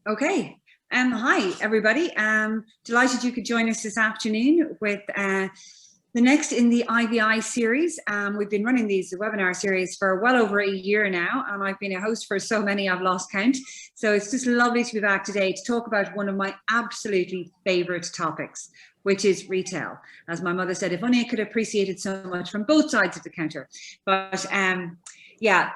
Okay. Hi, everybody. Delighted you could join us this afternoon with the next in the IVI series. We've been running these webinar series for well over a year now, and I've been a host for so many I've lost count. So it's just lovely to be back today to talk about one of my absolutely favorite topics, which is retail. As my mother said, if only I could appreciate it so much from both sides of the counter. But yeah,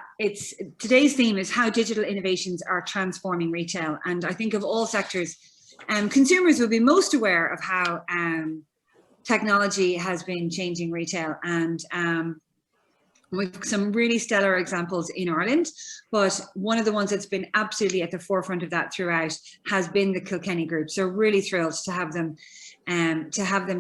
today's theme is how digital innovations are transforming retail. And I think of all sectors, consumers will be most aware of how technology has been changing retail. And we've some really stellar examples in Ireland, but one of the ones that's been absolutely at the forefront of that throughout has been the Kilkenny Group. So really thrilled to have them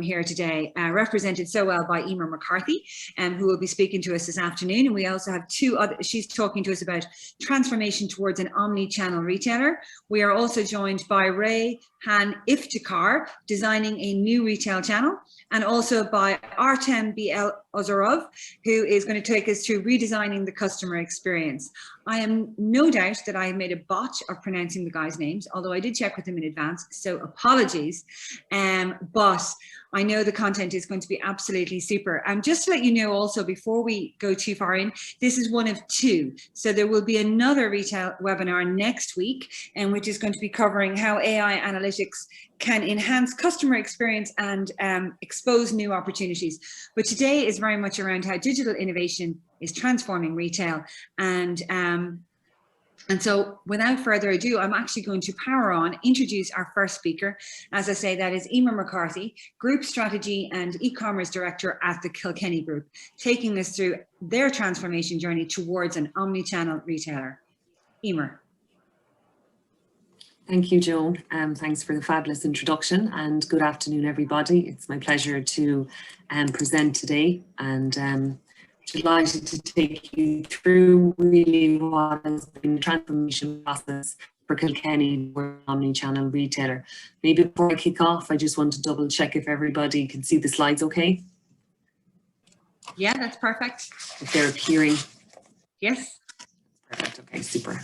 here today, represented so well by Emer McCarthy, who will be speaking to us this afternoon. And we also have two other, she's talking to us about transformation towards an omni-channel retailer. We are also joined by Ray Han Iftikhar, designing a new retail channel, and also by Artem BL Ozorov, who is going to take us through redesigning the customer experience. I am no doubt that I made a botch of pronouncing the guys' names, although I did check with them in advance, so apologies. But I know the content is going to be absolutely super. Just to let you know also, before we go too far in, this is one of two. So there will be another retail webinar next week, which is going to be covering how AI analytics can enhance customer experience and expose new opportunities. But today is very much around how digital innovation is transforming retail. And so without further ado, I'm actually going to power on, introduce our first speaker. As I say, that is Emer McCarthy, Group Strategy and E-Commerce Director at the Kilkenny Group, taking us through their transformation journey towards an omni-channel retailer. Emer. Thank you, Joan. Thanks for the fabulous introduction, and good afternoon, everybody. It's my pleasure to present today, and delighted to take you through really what has been the transformation process for Kilkenny, we're an omni-channel retailer. Maybe before I kick off, I just want to double check if everybody can see the slides okay? Yeah, that's perfect. If they're appearing. Yes. Perfect, okay, super.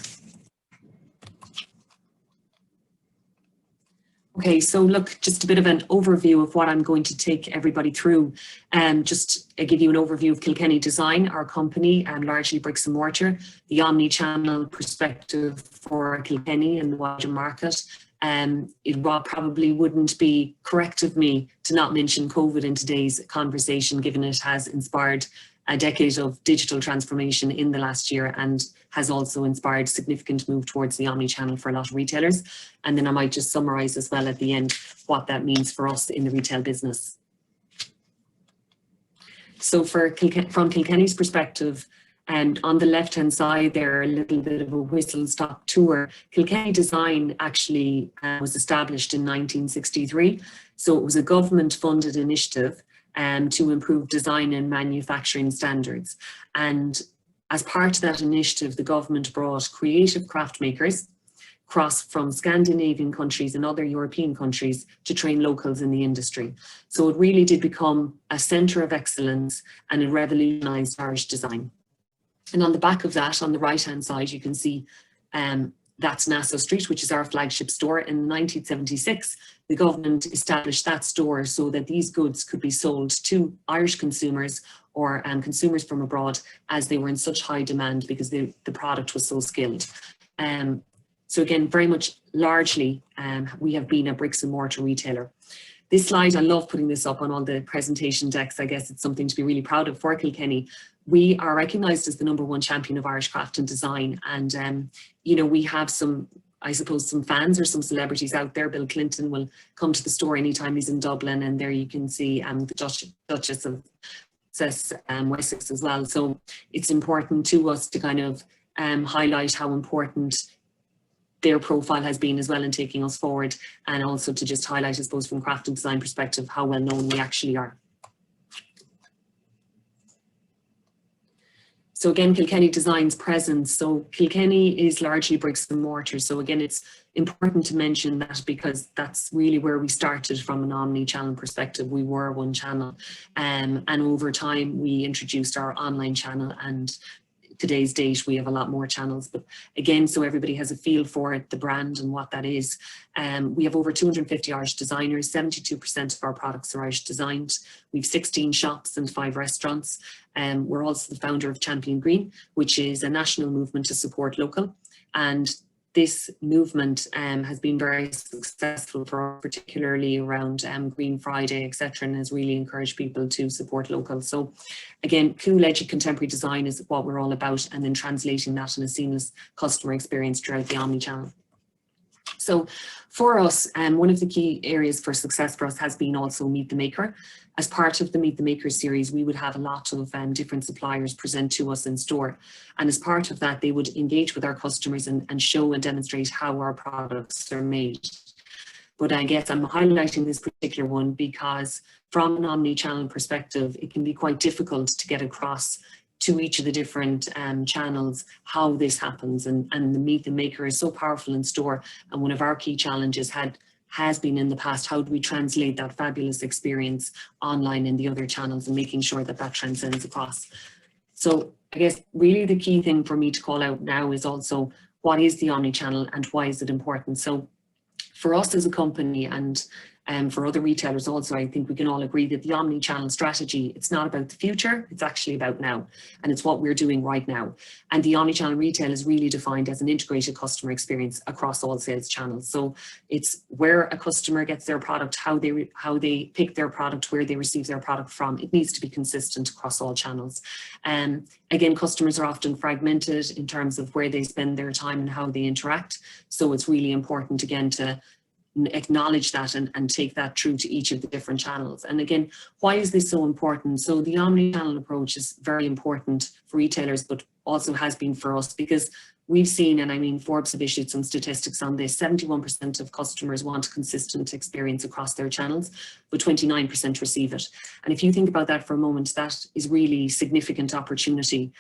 Okay, so look, just a bit of an overview of what I'm going to take everybody through. Just give you an overview of Kilkenny Design, our company, and largely bricks and mortar, the omni-channel perspective for Kilkenny and the wider market. It probably wouldn't be correct of me to not mention COVID in today's conversation, given it has inspired a decade of digital transformation in the last year and has also inspired significant move towards the omni-channel for a lot of retailers. And then I might just summarize as well at the end what that means for us in the retail business. So from Kilkenny's perspective, and on the left-hand side there, a little bit of a whistle-stop tour. Kilkenny Design actually was established in 1963. So it was a government-funded initiative to improve design and manufacturing standards. And as part of that initiative, the government brought creative craft makers from Scandinavian countries and other European countries to train locals in the industry. So it really did become a centre of excellence, and it revolutionised Irish design. And on the back of that, on the right-hand side, you can see that's Nassau Street, which is our flagship store. In 1976, the government established that store so that these goods could be sold to Irish consumers or consumers from abroad, as they were in such high demand because the product was so skilled. So again, very much largely, we have been a bricks and mortar retailer. This slide, I love putting this up on all the presentation decks. I guess it's something to be really proud of for Kilkenny. We are recognised as the #1 champion of Irish craft and design. And, you know, we have some, I suppose, some fans or some celebrities out there. Bill Clinton will come to the store anytime he's in Dublin. And there you can see the Duchess of Wessex as well. So it's important to us to kind of highlight how important their profile has been as well in taking us forward, and also to just highlight, I suppose, from craft and design perspective, how well known we actually are. So again, Kilkenny Design's presence. So Kilkenny is largely bricks and mortar. So again, it's important to mention that because that's really where we started from an omni-channel perspective. We were one channel, and over time we introduced our online channel, and today's date, we have a lot more channels. But again, so everybody has a feel for it, the brand and what that is. We have over 250 Irish designers, 72% of our products are Irish designed. We've 16 shops and 5 restaurants. We're also the founder of Champion Green, which is a national movement to support local. And this movement has been very successful for us, particularly around Green Friday, etc., and has really encouraged people to support local. So again, cool, edgy, contemporary design is what we're all about, and then translating that in a seamless customer experience throughout the omnichannel. So for us, one of the key areas for success for us has been also Meet the Maker. As part of the Meet the Maker series, we would have a lot of different suppliers present to us in store. And as part of that, they would engage with our customers and show and demonstrate how our products are made. But I guess I'm highlighting this particular one because from an omni-channel perspective, it can be quite difficult to get across to each of the different channels how this happens. And the Meet the Maker is so powerful in store. And one of our key challenges has been in the past, how do we translate that fabulous experience online in the other channels and making sure that that transcends across. So I guess really the key thing for me to call out now is also what is the omnichannel and why is it important? So for us as a company and for other retailers also, I think we can all agree that the omni-channel strategy, it's not about the future, it's actually about now. And it's what we're doing right now. And the omni-channel retail is really defined as an integrated customer experience across all sales channels. So it's where a customer gets their product, how they pick their product, where they receive their product from. It needs to be consistent across all channels. Again, customers are often fragmented in terms of where they spend their time and how they interact. So it's really important, again, to acknowledge that and take that through to each of the different channels. And again, why is this so important? So the omni-channel approach is very important for retailers, but also has been for us, because we've seen, and I mean, Forbes have issued some statistics on this, 71% of customers want a consistent experience across their channels, but 29% receive it. And if you think about that for a moment, that is really significant opportunity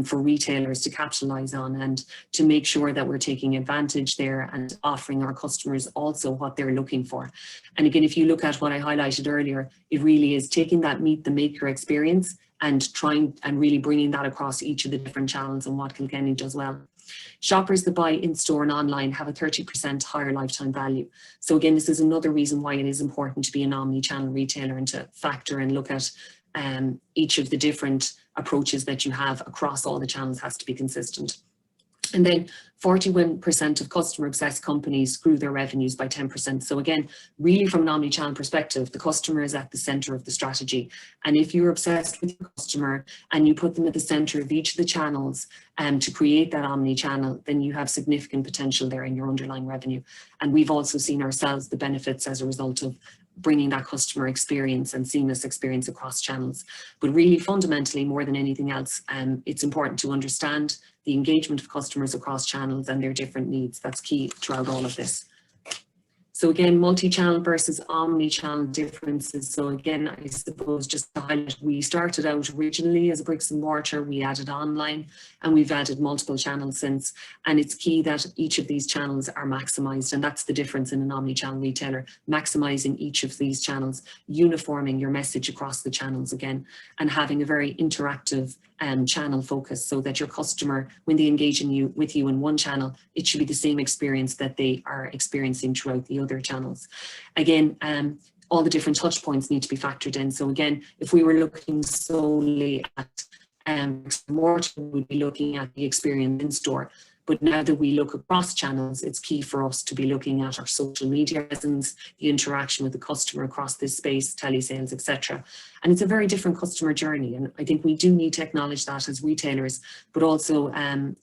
for retailers to capitalize on and to make sure that we're taking advantage there and offering our customers also what they're looking for. And again, if you look at what I highlighted earlier, it really is taking that Meet the Maker experience and trying and really bringing that across each of the different channels and what Kilkenny does well. Shoppers that buy in-store and online have a 30% higher lifetime value. So again, this is another reason why it is important to be an omni-channel retailer and to factor and look at each of the different approaches that you have across all the channels has to be consistent. And then 41% of customer obsessed companies grew their revenues by 10%. So again, really from an omni-channel perspective, the customer is at the center of the strategy. And if you're obsessed with your customer and you put them at the center of each of the channels to create that omni-channel, then you have significant potential there in your underlying revenue. And we've also seen ourselves the benefits as a result of bringing that customer experience and seamless experience across channels. But really fundamentally, more than anything else, it's important to understand the engagement of customers across channels and their different needs. That's key throughout all of this. So again, multi-channel versus omni-channel differences. So again, I suppose just to highlight, we started out originally as a bricks and mortar, we added online, and we've added multiple channels since. And it's key that each of these channels are maximized. And that's the difference in an omni-channel retailer, maximizing each of these channels, uniforming your message across the channels again, and having a very interactive channel focus so that your customer, when they engage with you in one channel, it should be the same experience that they are experiencing throughout the other channels. Again, all the different touch points need to be factored in. So again, if we were looking solely at mortar, we'd be looking at the experience in store. But now that we look across channels, it's key for us to be looking at our social media presence, the interaction with the customer across this space, telesales, etc. And it's a very different customer journey. And I think we do need to acknowledge that as retailers, but also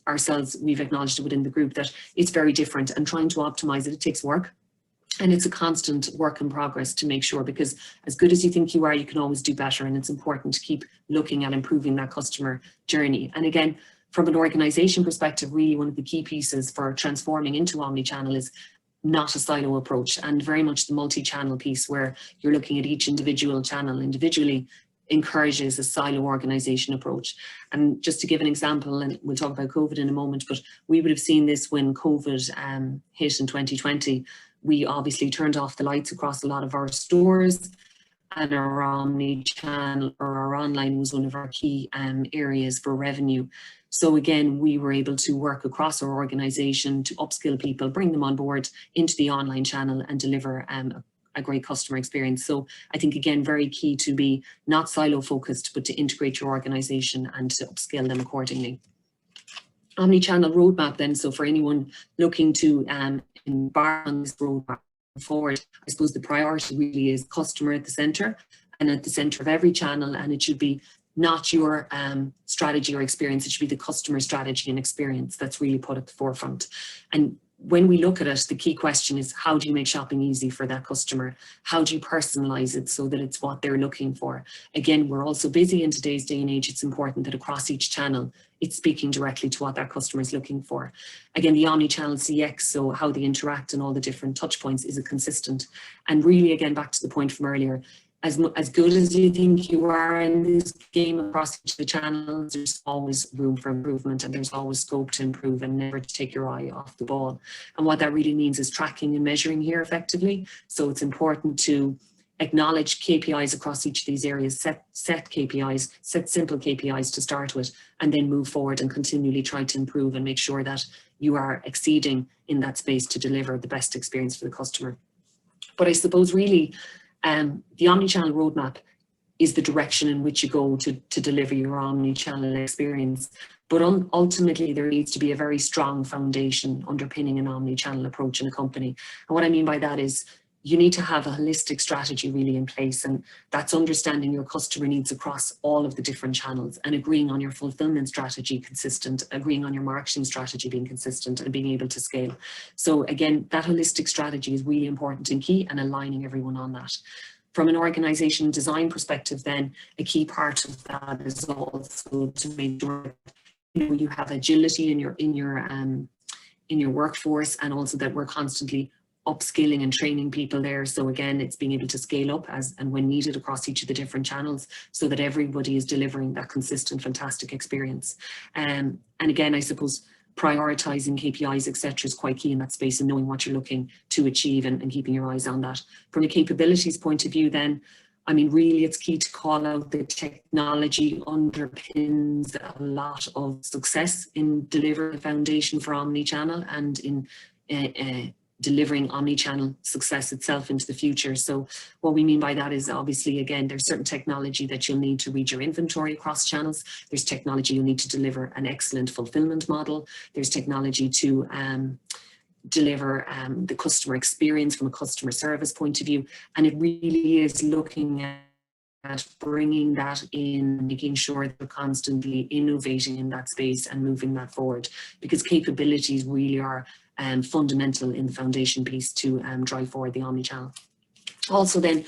ourselves, we've acknowledged it within the group that it's very different, and trying to optimize it, it takes work. And it's a constant work in progress to make sure, because as good as you think you are, you can always do better. And it's important to keep looking at improving that customer journey. And again, from an organization perspective, really one of the key pieces for transforming into omnichannel is not a silo approach, and very much the multi-channel piece where you're looking at each individual channel individually encourages a silo organization approach. And just to give an example, and we'll talk about COVID in a moment, but we would have seen this when COVID hit in 2020. We obviously turned off the lights across a lot of our stores. and our omni-channel or our online was one of our key areas for revenue. So again, we were able to work across our organization to upskill people, bring them on board into the online channel and deliver a great customer experience. So I think, again, very key to be not silo focused, but to integrate your organization and to upskill them accordingly. Omnichannel roadmap then, so for anyone looking to embark on this roadmap forward, I suppose the priority really is customer at the center and at the center of every channel, and it should be not your strategy or experience, it should be the customer strategy and experience that's really put at the forefront. And when we look at it, the key question is, how do you make shopping easy for that customer? How do you personalize it so that it's what they're looking for? Again, we're also busy in today's day and age. It's important that across each channel, it's speaking directly to what that customer is looking for. Again, the omni-channel CX, so how they interact and all the different touch points, is a consistent. And really, again, back to the point from earlier, as good as you think you are in this game across each of the channels, there's always room for improvement and there's always scope to improve and never to take your eye off the ball. And what that really means is tracking and measuring here effectively. So it's important to acknowledge KPIs across each of these areas, set KPIs, set simple KPIs to start with, and then move forward and continually try to improve and make sure that you are exceeding in that space to deliver the best experience for the customer. But I suppose really, the omnichannel roadmap is the direction in which you go to deliver your omnichannel experience. But ultimately, there needs to be a very strong foundation underpinning an omnichannel approach in a company. And what I mean by that is you need to have a holistic strategy really in place, and that's understanding your customer needs across all of the different channels and agreeing on your fulfillment strategy consistent, agreeing on your marketing strategy being consistent and being able to scale. So again, that holistic strategy is really important and key, and aligning everyone on that. From an organization design perspective then, a key part of that is also to make sure you have agility in your workforce, and also that we're constantly upskilling and training people there. So again, it's being able to scale up as and when needed across each of the different channels so that everybody is delivering that consistent, fantastic experience. And again, I suppose prioritizing KPIs, etc., is quite key in that space, and knowing what you're looking to achieve and keeping your eyes on that. From a capabilities point of view then, I mean, really it's key to call out the technology underpins a lot of success in delivering the foundation for omnichannel and in delivering omnichannel success itself into the future. So what we mean by that is obviously, again, there's certain technology that you'll need to read your inventory across channels. There's technology you'll need to deliver an excellent fulfillment model. There's technology to deliver the customer experience from a customer service point of view. And it really is looking at bringing that in, making sure that we're constantly innovating in that space and moving that forward, because capabilities really are fundamental in the foundation piece to drive forward the omnichannel. Also then,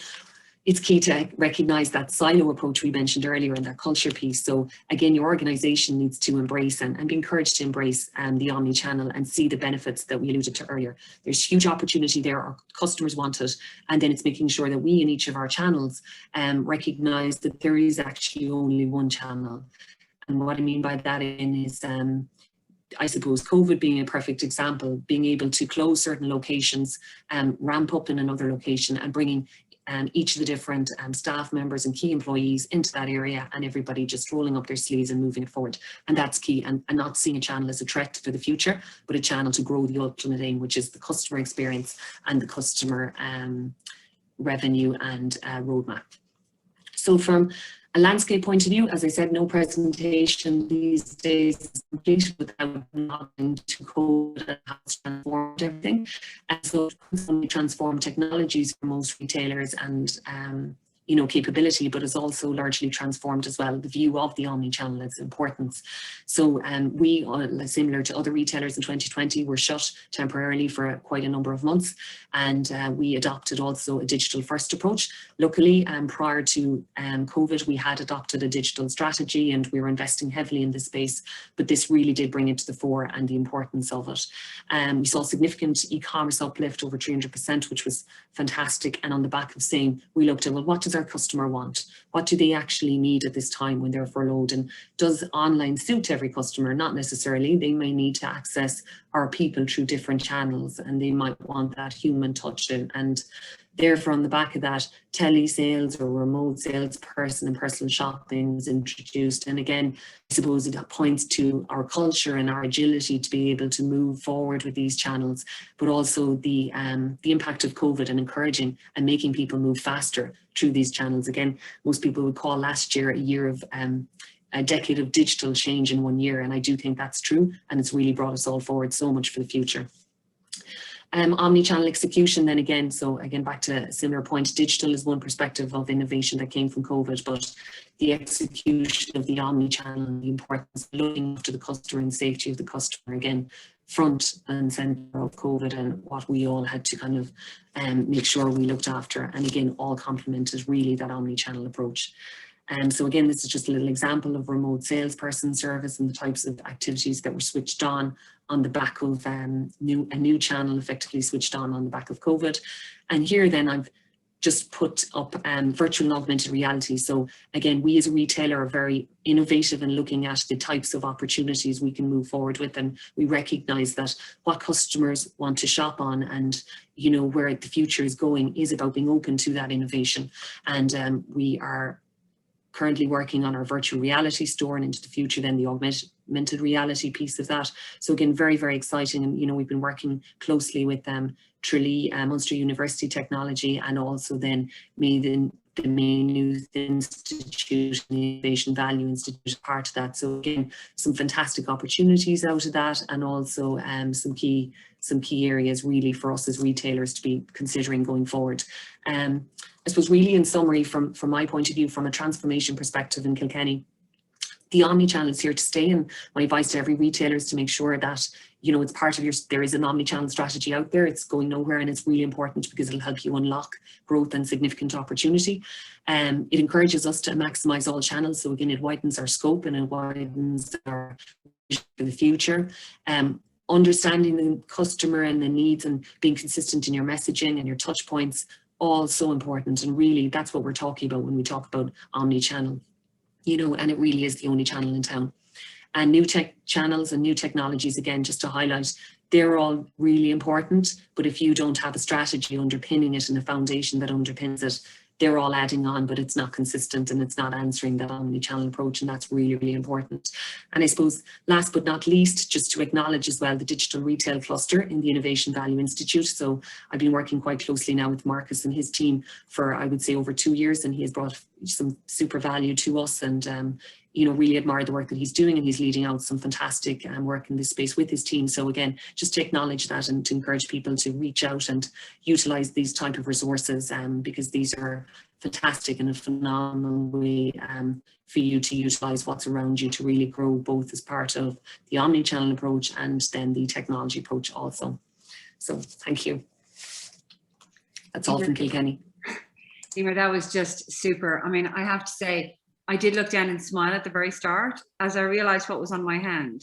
it's key to recognize that silo approach we mentioned earlier in that culture piece. So again, your organization needs to embrace and be encouraged to embrace the omnichannel and see the benefits that we alluded to earlier. There's huge opportunity there, our customers want it, and then it's making sure that we in each of our channels recognize that there is actually only one channel. And what I mean by that is I suppose COVID being a perfect example, being able to close certain locations, ramp up in another location, and bringing each of the different staff members and key employees into that area, and everybody just rolling up their sleeves and moving it forward. And that's key, and not seeing a channel as a threat for the future, but a channel to grow the ultimate aim, which is the customer experience and the customer revenue and roadmap. So from a landscape point of view, as I said, no presentation these days is complete without not into code and how it's transformed everything. And so transformed technologies for most retailers and capability, but has also largely transformed as well the view of the omnichannel, its importance. So we, similar to other retailers in 2020, were shut temporarily for quite a number of months, and we adopted also a digital first approach. Luckily, prior to COVID, we had adopted a digital strategy and we were investing heavily in this space, but this really did bring it to the fore and the importance of it. We saw significant e-commerce uplift, over 300%, which was fantastic. And on the back of saying, we looked at, well, what does our customer want? What do they actually need at this time when they're furloughed? And does online suit every customer? Not necessarily. They may need to access our people through different channels, and they might want that human touch and Therefore, on the back of that, telesales or remote salesperson and personal shopping was introduced. And again, I suppose it points to our culture and our agility to be able to move forward with these channels, but also the impact of COVID and encouraging and making people move faster through these channels. Again, most people would call last year a year of a decade of digital change in 1 year. And I do think that's true. And it's really brought us all forward so much for the future. Omnichannel execution then again, so again, back to a similar point, digital is one perspective of innovation that came from COVID, but the execution of the omnichannel, the importance of looking after the customer and safety of the customer, again, front and center of COVID and what we all had to kind of make sure we looked after. And again, all complemented really that omnichannel approach. So again, this is just a little example of remote salesperson service and the types of activities that were switched on the back of a new channel effectively switched on the back of COVID. And here then I've just put up virtual and augmented reality. So again, we as a retailer are very innovative in looking at the types of opportunities we can move forward with. And we recognize that what customers want to shop on and, you know, where the future is going is about being open to that innovation. And we are currently working on our virtual reality store, and into the future then the augmented reality piece of that. So again, very, very exciting. And, you know, we've been working closely with Tralee, Munster University Technology, and also then the Main Youth Institute, the Innovation Value Institute, part of that. So again, some fantastic opportunities out of that, and also some key areas really for us as retailers to be considering going forward. I suppose really in summary, from my point of view, from a transformation perspective in Kilkenny, the omnichannel is here to stay, and my advice to every retailer is to make sure that, you know, it's part of there is an omnichannel strategy out there. It's going nowhere, and it's really important because it'll help you unlock growth and significant opportunity. It encourages us to maximize all channels. So again, it widens our scope and it widens our vision for the future. Understanding the customer and the needs and being consistent in your messaging and your touch points, all so important. And really that's what we're talking about when we talk about omnichannel, you know, and it really is the only channel in town. And new tech channels and new technologies, again, just to highlight, they're all really important, but if you don't have a strategy underpinning it and a foundation that underpins it, they're all adding on, but it's not consistent and it's not answering that omnichannel approach, and that's really, really important. And I suppose last but not least, just to acknowledge as well the digital retail cluster in the Innovation Value Institute. So I've been working quite closely now with Marcus and his team for, I would say, over 2 years, and he has brought some super value to us, and you know, really admire the work that he's doing, and he's leading out some fantastic work in this space with his team. So again, just to acknowledge that and to encourage people to reach out and utilize these type of resources, because these are fantastic and a phenomenal way for you to utilize what's around you to really grow, both as part of the omnichannel approach and then the technology approach also. So thank you. That's all from Kilkenny. Emer, that was just super. I mean, I have to say, I did look down and smile at the very start as I realized what was on my hand.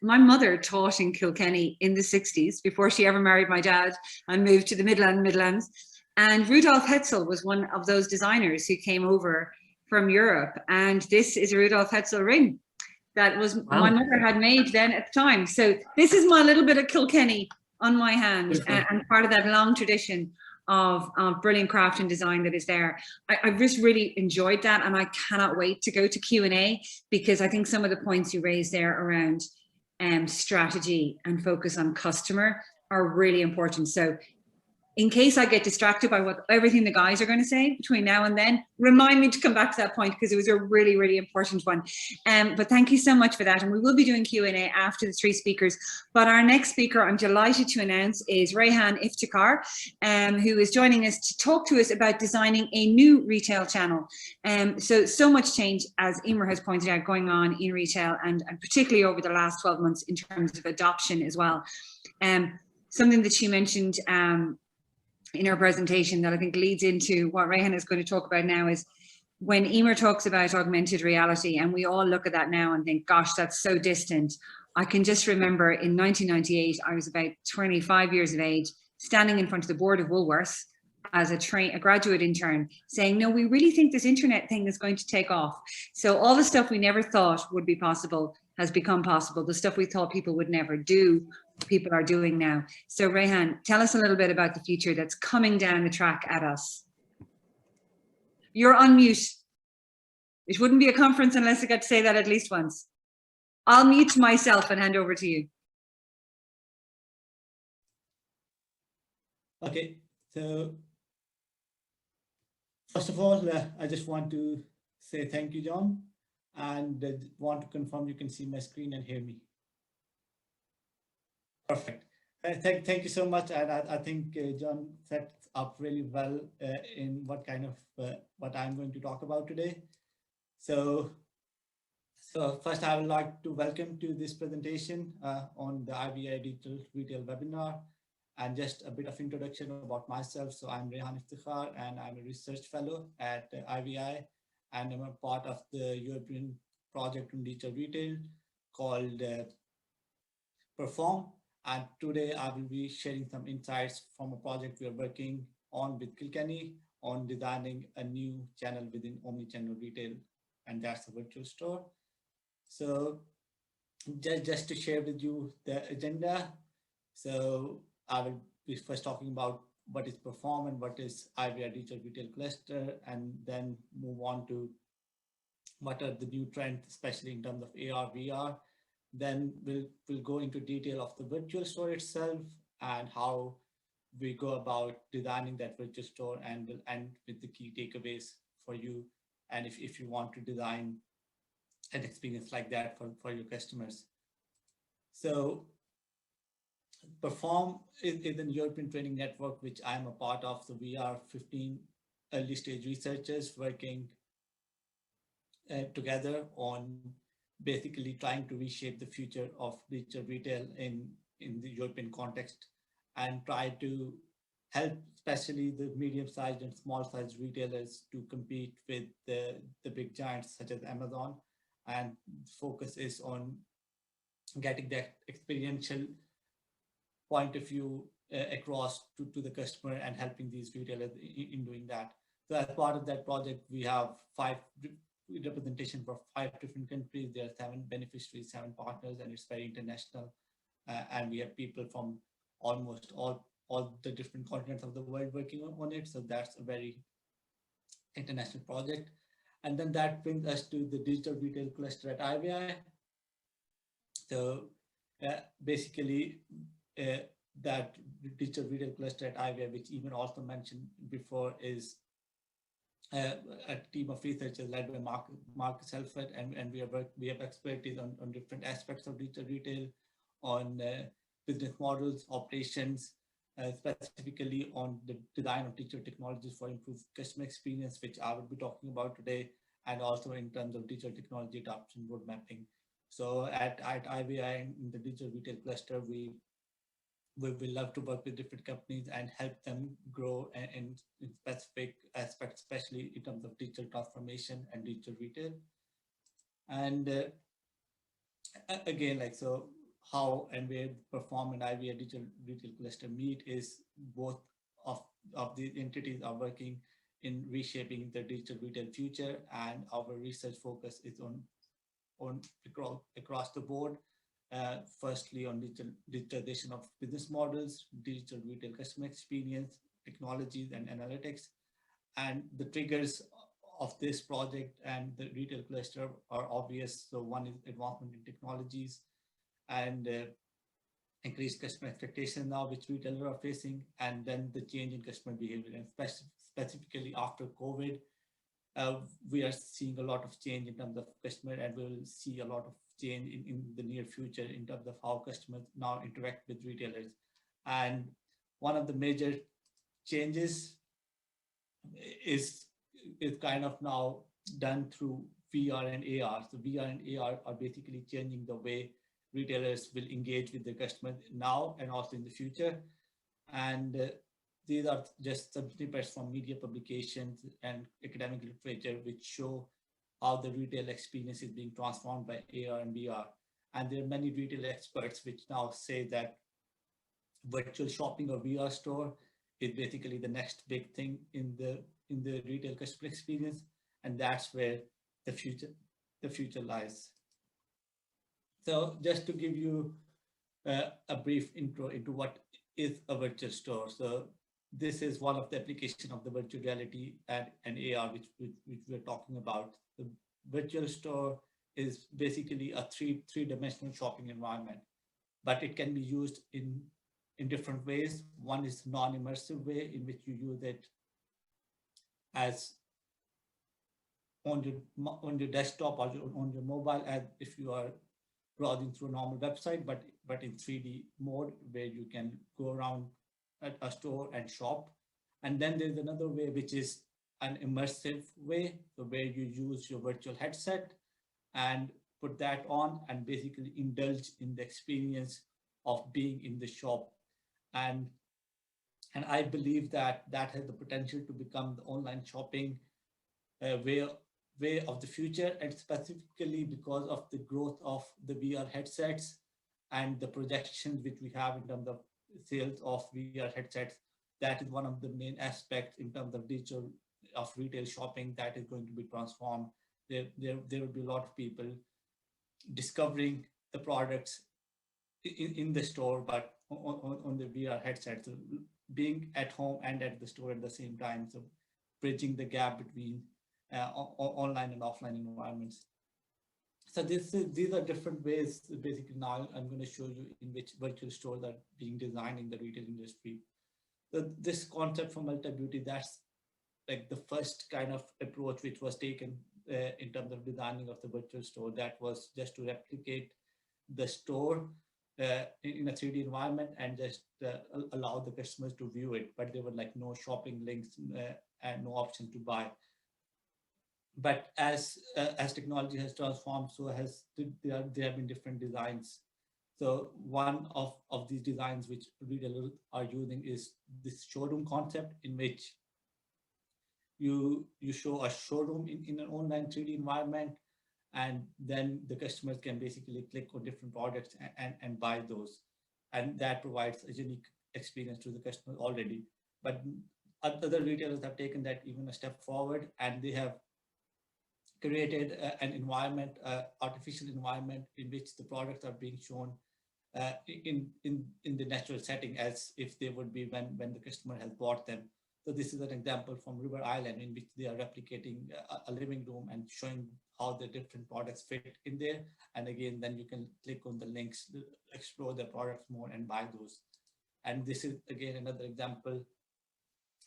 My mother taught in Kilkenny in the 60s before she ever married my dad and moved to the Midlands. And Rudolf Hetzel was one of those designers who came over from Europe. And this is a Rudolf Hetzel ring that was my mother had made then at the time. So this is my little bit of Kilkenny on my hand, and part of that long tradition of brilliant craft and design that is there. I just really enjoyed that, and I cannot wait to go to Q&A, because I think some of the points you raised there around strategy and focus on customer are really important. So in case I get distracted by everything the guys are going to say between now and then, remind me to come back to that point, because it was a really, really important one. But thank you so much for that. And we will be doing Q&A after the 3 speakers. But our next speaker, I'm delighted to announce, is Rayhan Iftikhar, who is joining us to talk to us about designing a new retail channel. So much change, as Emer has pointed out, going on in retail, and particularly over the last 12 months in terms of adoption as well. Something that she mentioned in her presentation that I think leads into what Rayhan is going to talk about now is when Emer talks about augmented reality, and we all look at that now and think, gosh, that's so distant. I can just remember in 1998, I was about 25 years of age, standing in front of the board of Woolworths as a graduate intern, saying, no, we really think this internet thing is going to take off. So all the stuff we never thought would be possible has become possible. The stuff we thought people would never do, people are doing now. So Rehan, tell us a little bit about the future that's coming down the track at us. You're on mute. It wouldn't be a conference unless I got to say that at least once. I'll mute myself and hand over to you. Okay, so first of all, I just want to say thank you, John, and want to confirm you can see my screen and hear me. Perfect. Thank you so much, and I think John set up really well in what I'm going to talk about today. So first, I would like to welcome to this presentation on the IVI Digital Retail webinar, and just a bit of introduction about myself. So I'm Rehan Iftikhar, and I'm a research fellow at IVI, and I'm a part of the European project on digital retail called Perform. And today I will be sharing some insights from a project we are working on with Kilkenny on designing a new channel within Omnichannel Retail, and that's a virtual store. So just to share with you the agenda. So I will be first talking about what is Perform and what is IVI Digital Retail Cluster, and then move on to what are the new trends, especially in terms of AR, VR. Then we'll go into detail of the virtual store itself and how we go about designing that virtual store, and we'll end with the key takeaways for you, and if you want to design an experience like that for your customers. So Perform is a European training network, which I'm a part of. So we are 15 early stage researchers working together on basically trying to reshape the future of digital retail in the European context, and try to help especially the medium-sized and small-sized retailers to compete with the big giants such as Amazon. And focus is on getting that experiential point of view across to the customer and helping these retailers in doing that. So as part of that project, we have 5 representation for 5 different countries. There are 7 beneficiaries, 7 partners, and it's very international. And we have people from almost all the different continents of the world working on it. So that's a very international project. And then that brings us to the digital retail cluster at IVI. So basically, that digital retail cluster at IVI, which even also mentioned before, is a team of researchers led by Marcus Helfert, and we have expertise on different aspects of digital retail, on business models, operations, specifically on the design of digital technologies for improved customer experience, which I will be talking about today, and also in terms of digital technology adoption road mapping. So at IVI in the digital retail cluster, we love to work with different companies and help them grow in specific aspects, especially in terms of digital transformation and digital retail. And again, so how and where Perform and IVI Digital Retail Cluster meet is both of the entities are working in reshaping the digital retail future, and our research focus is on across the board. Firstly, on digitalization of business models, digital retail customer experience, technologies, and analytics. And the triggers of this project and the retail cluster are obvious. So one is advancement in technologies and increased customer expectations now, which retailers are facing, and then the change in customer behavior. And specifically after COVID, we are seeing a lot of change in terms of customer, and we will see a lot of change in the near future in terms of how customers now interact with retailers. And one of the major changes is kind of now done through VR and AR. So VR and AR are basically changing the way retailers will engage with their customers now and also in the future. And these are just some snippets from media publications and academic literature which show how the retail experience is being transformed by AR and VR. And there are many retail experts which now say that virtual shopping or VR store is basically the next big thing in the retail customer experience, and that's where the future lies. So just to give you a brief intro into what is a virtual store. So this is one of the application of the virtual reality and AR, which we're talking about. The virtual store is basically a three-dimensional shopping environment, but it can be used in different ways. One is non-immersive way in which you use it as on your desktop or on your mobile, as if you are browsing through a normal website, but in 3D mode where you can go around at a store and shop. And then there's another way, which is an immersive way, so where you use your virtual headset and put that on and basically indulge in the experience of being in the shop. And I believe that that has the potential to become the online shopping way of the future, and specifically because of the growth of the VR headsets and the projections which we have in terms of sales of VR headsets. That is one of the main aspects in terms of digital of retail shopping that is going to be transformed. There will be a lot of people discovering the products in the store, but on the VR headsets, so being at home and at the store at the same time. So bridging the gap between online and offline environments. So these are different ways. Basically, now I'm going to show you in which virtual stores are being designed in the retail industry. So this concept from Ulta Beauty, that's like the first kind of approach which was taken in terms of designing of the virtual store. That was just to replicate the store in a 3D environment and just allow the customers to view it. But there were like no shopping links and no option to buy. But as technology has transformed, so has there have been different designs. So one of these designs which retailers are using is this showroom concept, in which you show a showroom in an online 3D environment, and then the customers can basically click on different products and buy those, and that provides a unique experience to the customer already. But other retailers have taken that even a step forward, and they have created an environment, artificial environment, in which the products are being shown in the natural setting, as if they would be when the customer has bought them. So this is an example from River Island, in which they are replicating a living room and showing how the different products fit in there. And again, then you can click on the links, explore the products more and buy those. And this is again another example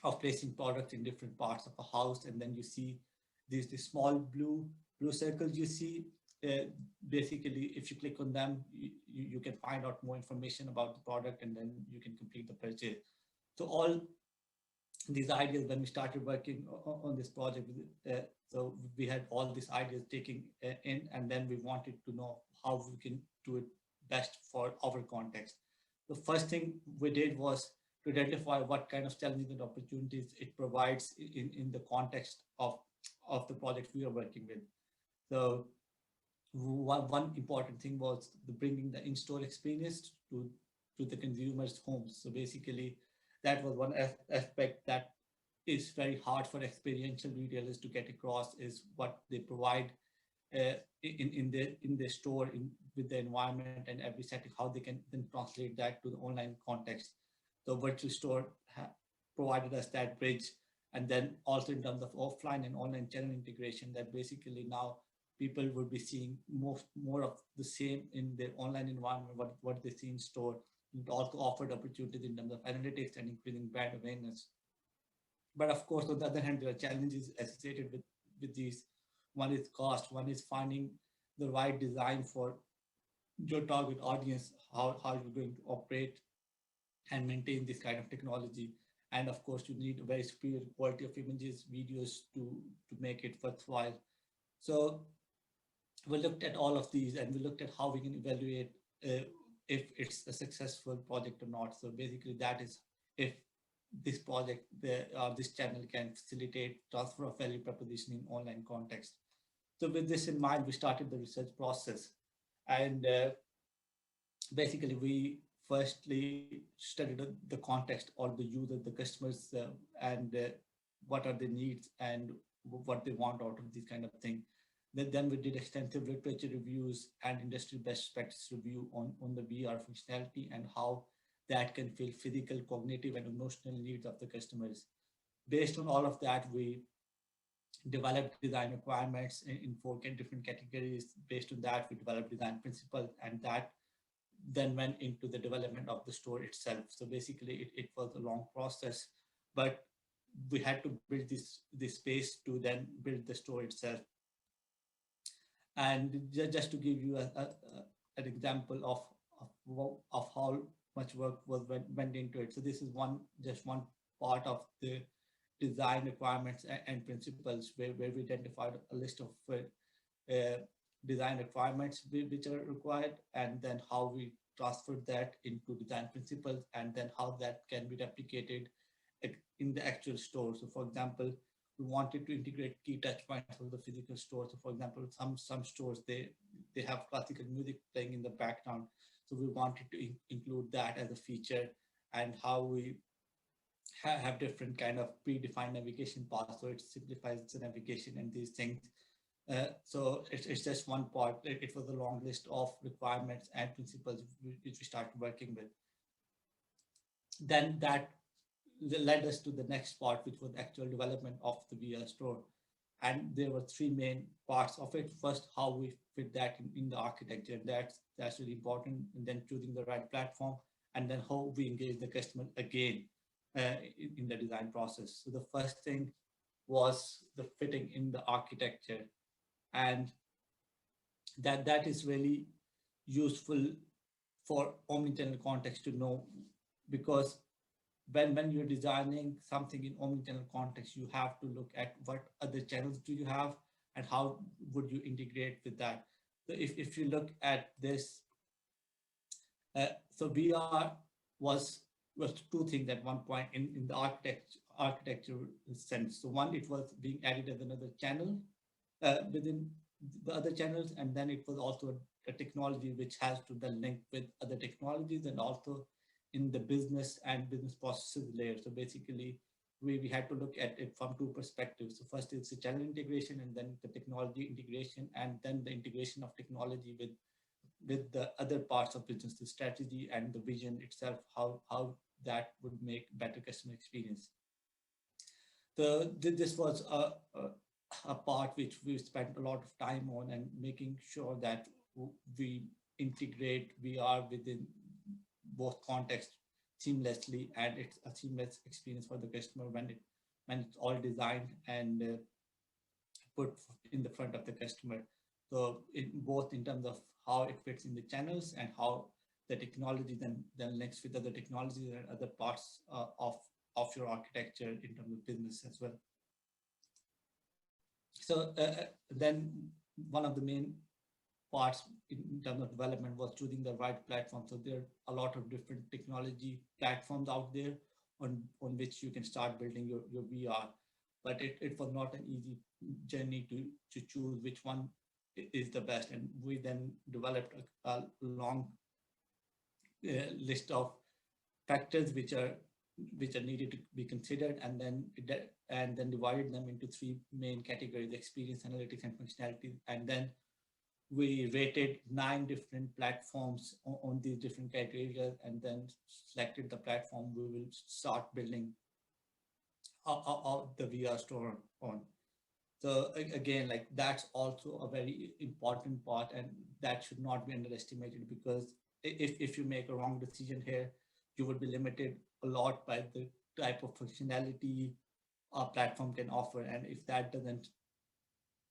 of placing products in different parts of a house, and then you see these small blue circles you see. Basically, if you click on them, you can find out more information about the product, and then you can complete the purchase. So all these ideas, when we started working on this project, so we had all these ideas taking in, and then we wanted to know how we can do it best for our context. The first thing we did was to identify what kind of challenges and opportunities it provides in the context of the project we are working with. So one important thing was bringing the in-store experience to the consumer's homes. So basically, that was one aspect that is very hard for experiential retailers to get across, is what they provide in the store, with the environment and every setting, how they can then translate that to the online context. The virtual store provided us that bridge. And then also in terms of offline and online channel integration, that basically now people would be seeing more of the same in their online environment, what they see in store. It also offered opportunities in terms of analytics and increasing brand awareness. But of course, on the other hand, there are challenges associated with these. One is cost, one is finding the right design for your target audience, how you're going to operate and maintain this kind of technology. And of course, you need a very superior quality of images, videos to make it worthwhile. So we looked at all of these, and we looked at how we can evaluate if it's a successful project or not. So basically, that is if this project, this channel can facilitate transfer of value proposition in online context. So with this in mind, we started the research process. And basically, we firstly studied the context, or the user, the customers, and what are their needs and what they want out of this kind of thing. Then we did extensive literature reviews and industry best practice review on the VR functionality and how that can fill physical, cognitive, and emotional needs of the customers. Based on all of that, we developed design requirements in four different categories. Based on that, we developed design principles, and that then went into the development of the store itself. So basically, it was a long process, but we had to build this space to then build the store itself. And just to give you an example of how much work went into it. So this is just one part of the design requirements and principles where we identified a list of design requirements which are required, and then how we transferred that into design principles, and then how that can be replicated in the actual store. So for example, we wanted to integrate key touch points of the physical store. So for example, some stores, they have classical music playing in the background. So we wanted to include that as a feature, and how we have different kind of predefined navigation paths. So it simplifies the navigation and these things. So it's just one part. It was a long list of requirements and principles which we started working with. Then that led us to the next part, which was actual development of the VR store. And there were three main parts of it. First, how we fit that in the architecture. That's really important. And then choosing the right platform, and then how we engage the customer again in the design process. So the first thing was the fitting in the architecture, and that is really useful for omnichannel context to know, because when you're designing something in omnichannel context, you have to look at what other channels do you have and how would you integrate with that. So if you look at this, so VR was two things at one point in the architecture sense. So one, it was being added as another channel within the other channels, and then it was also a technology which has to then link with other technologies, and also in the business and business processes layer. So basically, we had to look at it from two perspectives. So first is the channel integration, and then the technology integration, and then the integration of technology with the other parts of business, the strategy and the vision itself, how that would make better customer experience. So this was a part which we spent a lot of time on, and making sure that we integrate VR within both contexts seamlessly, and it's a seamless experience for the customer when it's all designed and put in the front of the customer. So both in terms of how it fits in the channels, and how the technology then links with other technologies and other parts of your architecture in terms of business as well. So then one of the main parts in terms of development was choosing the right platform. So there are a lot of different technology platforms out there on which you can start building your VR, but it was not an easy journey to choose which one is the best. And we then developed a long list of factors which are needed to be considered, and then divided them into three main categories: experience, analytics, and functionality. And then we rated 9 different platforms on these different criteria, and then selected the platform we will start building the VR store on. So again, like, that's also a very important part, and that should not be underestimated, because if you make a wrong decision here, you will be limited a lot by the type of functionality a platform can offer. And if that doesn't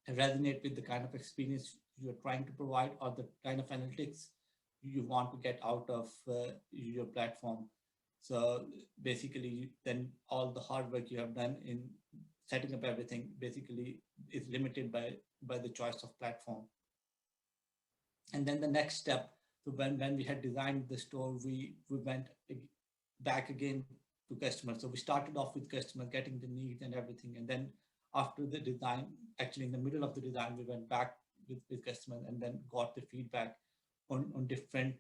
resonate with the kind of experience you're trying to provide, or the kind of analytics you want to get out of your platform, so basically then all the hard work you have done in setting up everything basically is limited by the choice of platform. And then the next step, so when we had designed the store, we went back again to customers. So we started off with customers, getting the needs and everything, and then after the design, actually in the middle of the design, we went back with customers and then got the feedback on different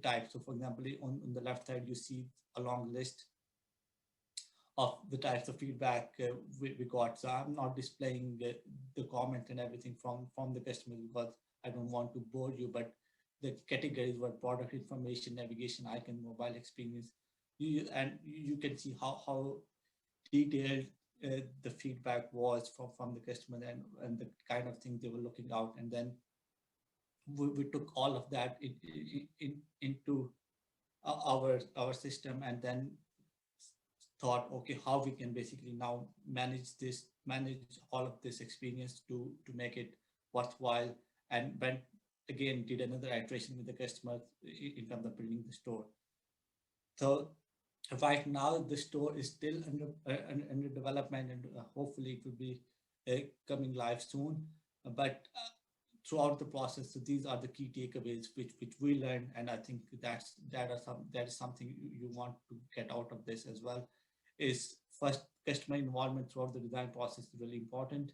types. So for example, on the left side, you see a long list of the types of feedback we got. So I'm not displaying the comment and everything from the customers because I don't want to bore you, but the categories were product information, navigation, icon, mobile experience. You can see how detailed the feedback was from the customer and the kind of things they were looking out. And then we took all of that into our system, and then thought, okay, how we can basically now manage all of this experience to make it worthwhile, and went again, did another iteration with the customer in terms of building the store. So right now the store is still under development, and hopefully it will be coming live soon. But throughout the process, so these are the key takeaways which we learned, and I think that is something you want to get out of this as well. Is first, customer involvement throughout the design process is really important.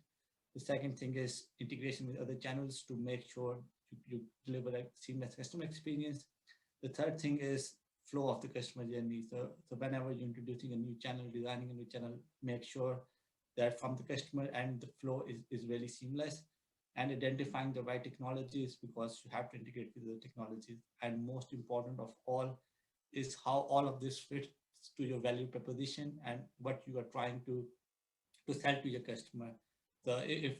The second thing is integration with other channels to make sure you deliver a seamless customer experience. The third thing is flow of the customer journey. So whenever you're introducing a new channel, designing a new channel, make sure that from the customer and the flow is really seamless, and identifying the right technologies, because you have to integrate with the technologies. And most important of all is how all of this fits to your value proposition and what you are trying to sell to your customer. So if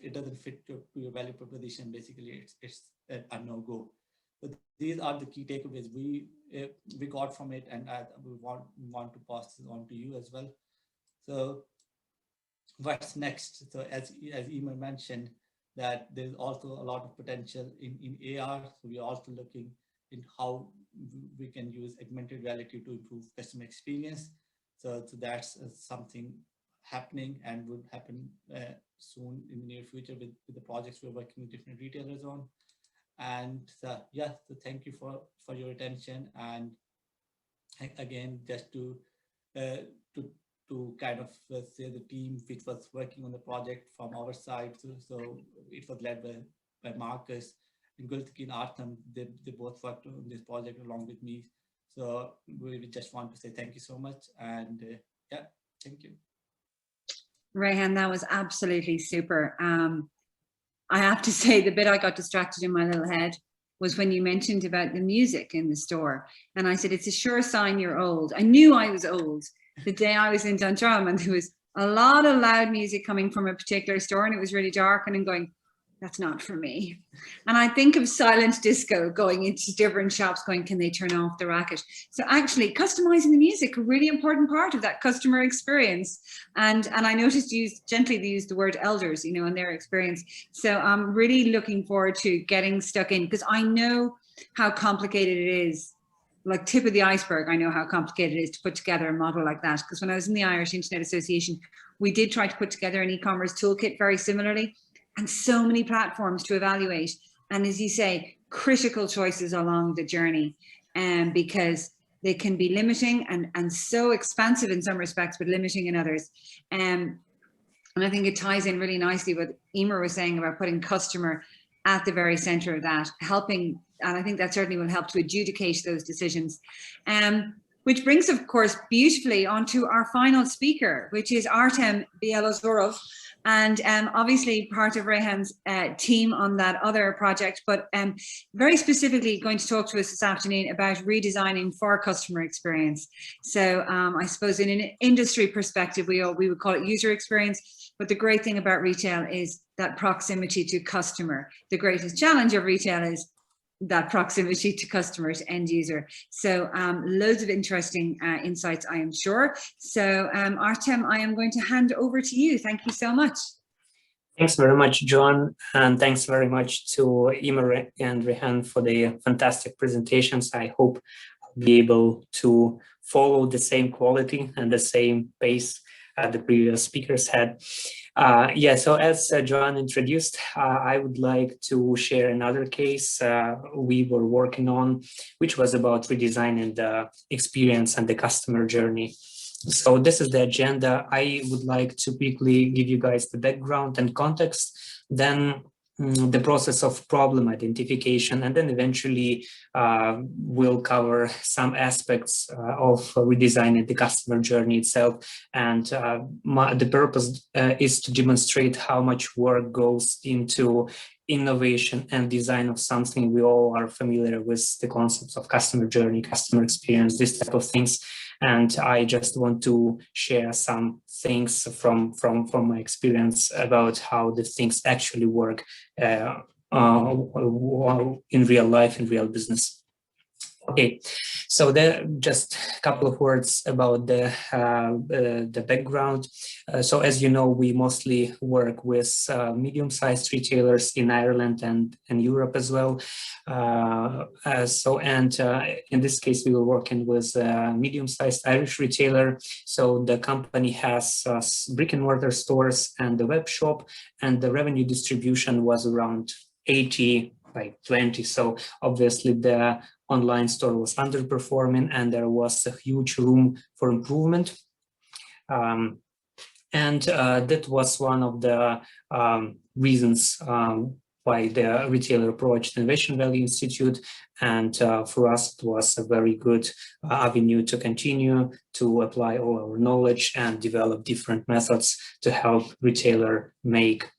it doesn't fit to your value proposition, basically it's a no-go. So these are the key takeaways we got from it, and we want to pass this on to you as well. So what's next? So as Emer mentioned, that there's also a lot of potential in AR. So we're also looking in how we can use augmented reality to improve customer experience. So that's something happening and would happen soon in the near future with the projects we're working with different retailers on. And yeah, so thank you for your attention. And again, just to kind of say the team which was working on the project from our side. So it was led by Marcus and Gultiki and Artham. They both worked on this project along with me. So we just want to say thank you so much. And yeah, thank you. Rehan, that was absolutely super. I have to say the bit I got distracted in my little head was when you mentioned about the music in the store. And I said, it's a sure sign you're old. I knew I was old the day I was in Dundrum, and there was a lot of loud music coming from a particular store, and it was really dark, and I'm going, that's not for me. And I think of silent disco, going into different shops going, can they turn off the racket? So actually customizing the music, a really important part of that customer experience. And I noticed you gently used the word elders, you know, in their experience. So I'm really looking forward to getting stuck in, because I know how complicated it is. Like tip of the iceberg, I know how complicated it is to put together a model like that. Because when I was in the Irish Internet Association, we did try to put together an e-commerce toolkit very similarly, and so many platforms to evaluate. And as you say, critical choices along the journey, because they can be limiting and so expansive in some respects, but limiting in others. And I think it ties in really nicely what Emer was saying about putting customer at the very center of that, helping, and I think that certainly will help to adjudicate those decisions. Which brings, of course, beautifully onto our final speaker, which is Artem Bielozorov, and obviously part of Rehan's team on that other project, but very specifically going to talk to us this afternoon about redesigning for customer experience. So I suppose in an industry perspective, we would call it user experience, but the great thing about retail is that proximity to customer. The greatest challenge of retail is that proximity to customers, end user. So loads of interesting insights, I am sure. So Artem, I am going to hand over to you. Thank you so much. Thanks very much, John. And thanks very much to Emer and Rehan for the fantastic presentations. I hope I'll be able to follow the same quality and the same pace the previous speakers had. Yeah, so as John introduced, I would like to share another case we were working on, which was about redesigning the experience and the customer journey. So this is the agenda. I would like to quickly give you guys the background and context. Then the process of problem identification, and then eventually we'll cover some aspects of redesigning the customer journey itself. And the purpose is to demonstrate how much work goes into innovation and design of something. We all are familiar with the concepts of customer journey, customer experience, this type of things. And I just want to share some things from my experience about how the things actually work in real life, in real business. Okay, so there just a couple of words about the background. So as you know, we mostly work with medium-sized retailers in Ireland and Europe as well. In this case, we were working with a medium-sized Irish retailer. So the company has brick and mortar stores and the web shop, and the revenue distribution was around 80/20. So obviously the online store was underperforming and there was a huge room for improvement. That was one of the reasons why the retailer approached Innovation Value Institute. And for us, it was a very good avenue to continue to apply all our knowledge and develop different methods to help retailer make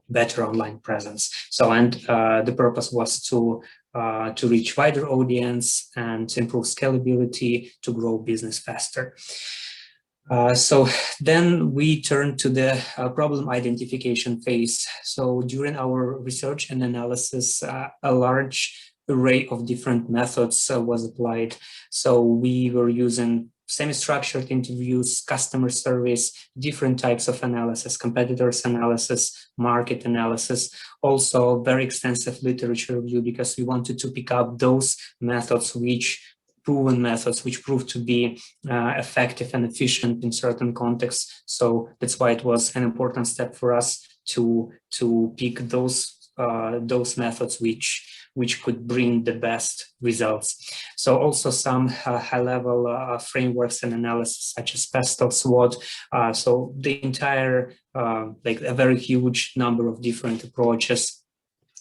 better online presence. So, and the purpose was to reach wider audience and improve scalability to grow business faster. So then we turn to the problem identification phase. So during our research and analysis, a large array of different methods was applied. So we were using semi-structured interviews, customer surveys, different types of analysis, competitors analysis, market analysis, also very extensive literature review, because we wanted to pick up those methods proven methods which proved to be effective and efficient in certain contexts. So that's why it was an important step for us to pick those methods which could bring the best results. So also some high-level frameworks and analysis such as PESTEL, SWOT. So the entire, like a very huge number of different approaches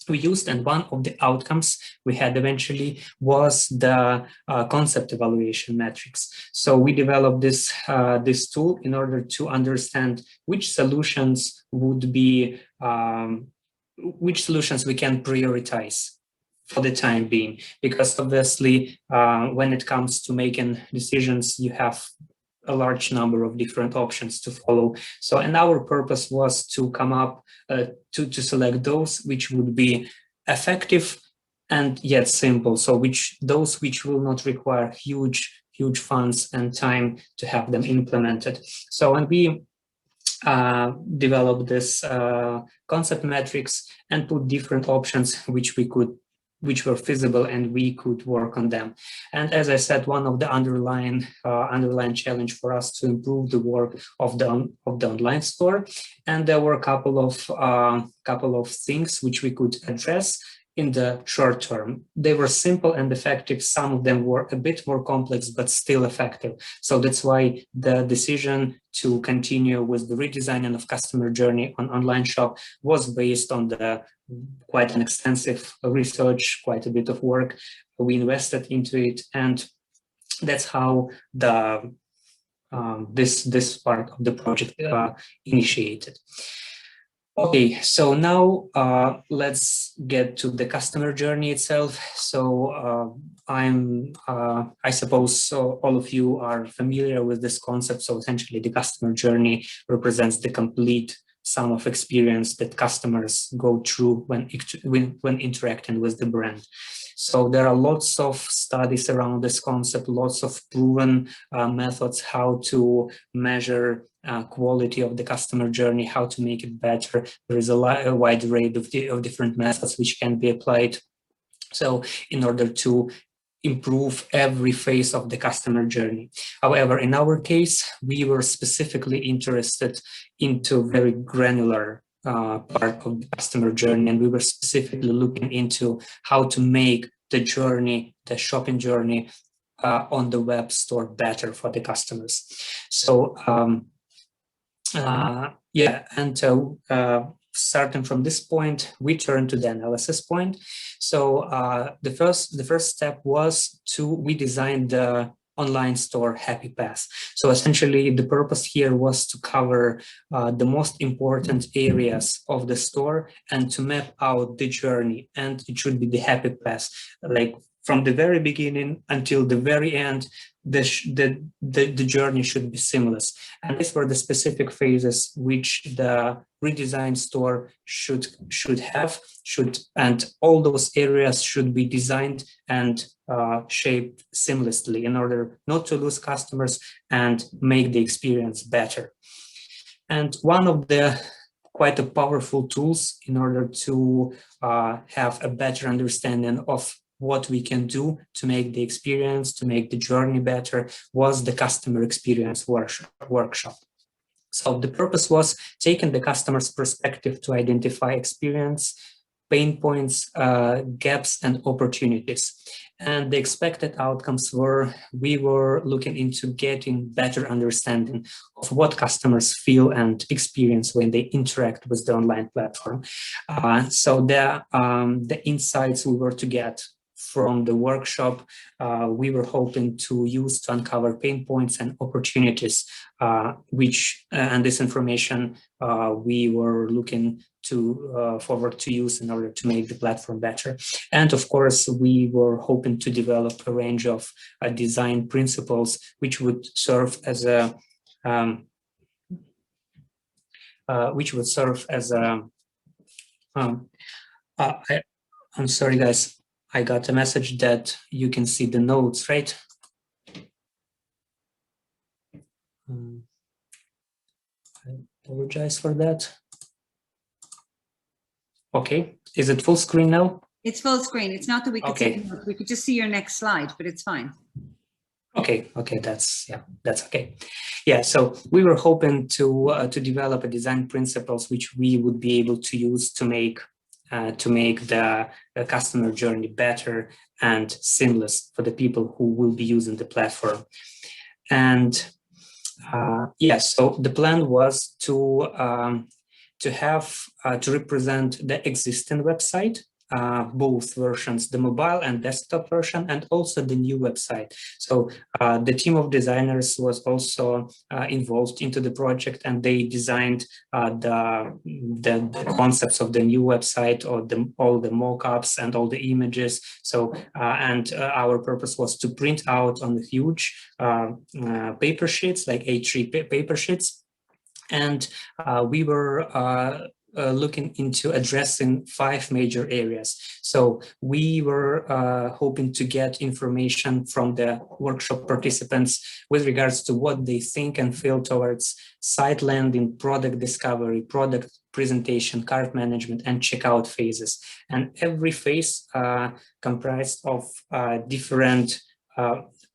we used, and one of the outcomes we had eventually was the concept evaluation metrics. So we developed this tool in order to understand which solutions would be, which solutions we can prioritize for the time being, because obviously when it comes to making decisions, you have a large number of different options to follow. So, and our purpose was to come up to select those which would be effective and yet simple. So those which will not require huge funds and time to have them implemented. So, and we developed this concept metrics and put different options which were feasible and we could work on them. And as I said, one of the underlying challenge for us to improve the work of the online store. And there were a couple of things which we could address in the short term. They were simple and effective. Some of them were a bit more complex, but still effective. So that's why the decision to continue with the redesigning of customer journey on online shop was based on the quite an extensive research, quite a bit of work we invested into it, and that's how the this part of the project initiated. Okay, so now let's get to the customer journey itself. So I suppose all of you are familiar with this concept. So essentially, the customer journey represents the complete sum of experience that customers go through when interacting with the brand. So there are lots of studies around this concept, lots of proven methods how to measure quality of the customer journey, how to make it better. There is a wide array of different methods which can be applied. So in order to improve every phase of the customer journey. However, in our case, we were specifically interested into very granular part of the customer journey, and we were specifically looking into how to make the journey, the shopping journey on the web store better for the customers. So starting from this point, we turn to the analysis point. So the first step was we designed the online store Happy Path. So essentially the purpose here was to cover the most important areas of the store and to map out the journey, and it should be the Happy Path, like from the very beginning until the very end. The journey should be seamless, and these were the specific phases which the redesigned store should have, and all those areas should be designed and shaped seamlessly in order not to lose customers and make the experience better. And one of the quite a powerful tools in order to have a better understanding of what we can do to make the experience, to make the journey better, was the customer experience workshop. So the purpose was taking the customer's perspective to identify experience, pain points, gaps, and opportunities. And the expected outcomes were, we were looking into getting better understanding of what customers feel and experience when they interact with the online platform. So the insights we were to get from the workshop, we were hoping to use to uncover pain points and opportunities, and this information we were looking to forward to use in order to make the platform better. And of course, we were hoping to develop a range of design principles which would serve as a I'm sorry, guys. I got a message that you can see the notes, right? I apologize for that. Okay, is it full screen now? It's full screen. It's not that we could see, we could just see your next slide, but it's fine. Okay, that's okay. Yeah, so we were hoping to develop a design principles which we would be able to use to make the customer journey better and seamless for the people who will be using the platform. And so the plan was to represent the existing website, both versions, the mobile and desktop version, and also the new website. So the team of designers was also involved into the project, and they designed the concepts of the new website, or all the mock-ups and all the images. So our purpose was to print out on huge paper sheets, like A3 paper sheets, and we were looking into addressing 5 major areas. So we were hoping to get information from the workshop participants with regards to what they think and feel towards site landing, product discovery, product presentation, cart management, and checkout phases. And every phase comprised of different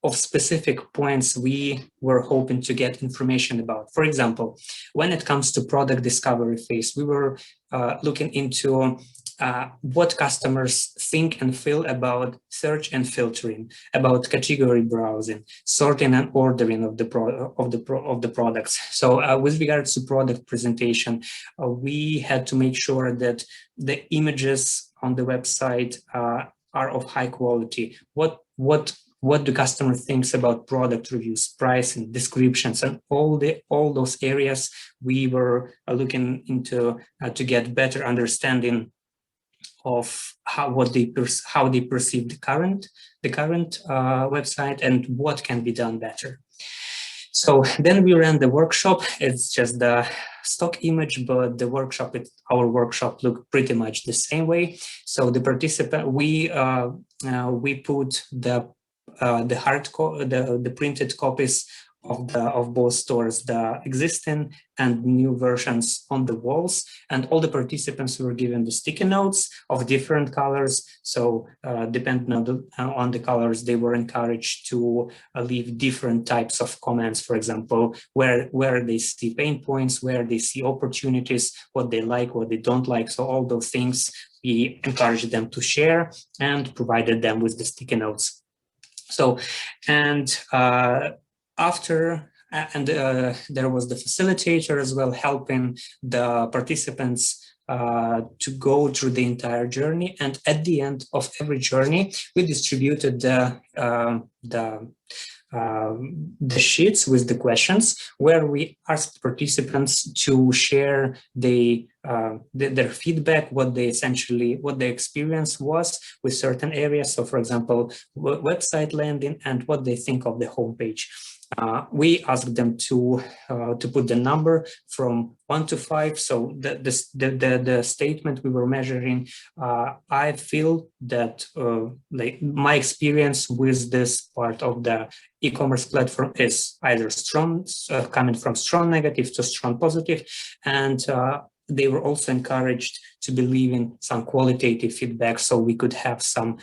of specific points we were hoping to get information about. For example, when it comes to product discovery phase, we were looking into what customers think and feel about search and filtering, about category browsing, sorting and ordering of the products. So with regards to product presentation, we had to make sure that the images on the website are of high quality. What the customer thinks about product reviews, pricing, descriptions, and all those areas we were looking into to get better understanding of how they perceive the current website and what can be done better. So then we ran the workshop. It's just the stock image, but our workshop looked pretty much the same way. So the participant, we put the printed copies of both stores, the existing and new versions, on the walls, and all the participants were given the sticky notes of different colors. So depending on the colors, they were encouraged to leave different types of comments. For example, where they see pain points, where they see opportunities, what they like, what they don't like. So all those things we encouraged them to share and provided them with the sticky notes. So, and there was the facilitator as well, helping the participants to go through the entire journey. And at the end of every journey, we distributed the sheets with the questions, where we asked participants to share their feedback, what their experience was with certain areas. So, for example, website landing and what they think of the homepage. We asked them to put the number from 1 to 5. So the statement we were measuring, I feel that my experience with this part of the e-commerce platform is either strong, coming from strong negative to strong positive, and they were also encouraged to believe in some qualitative feedback, so we could have some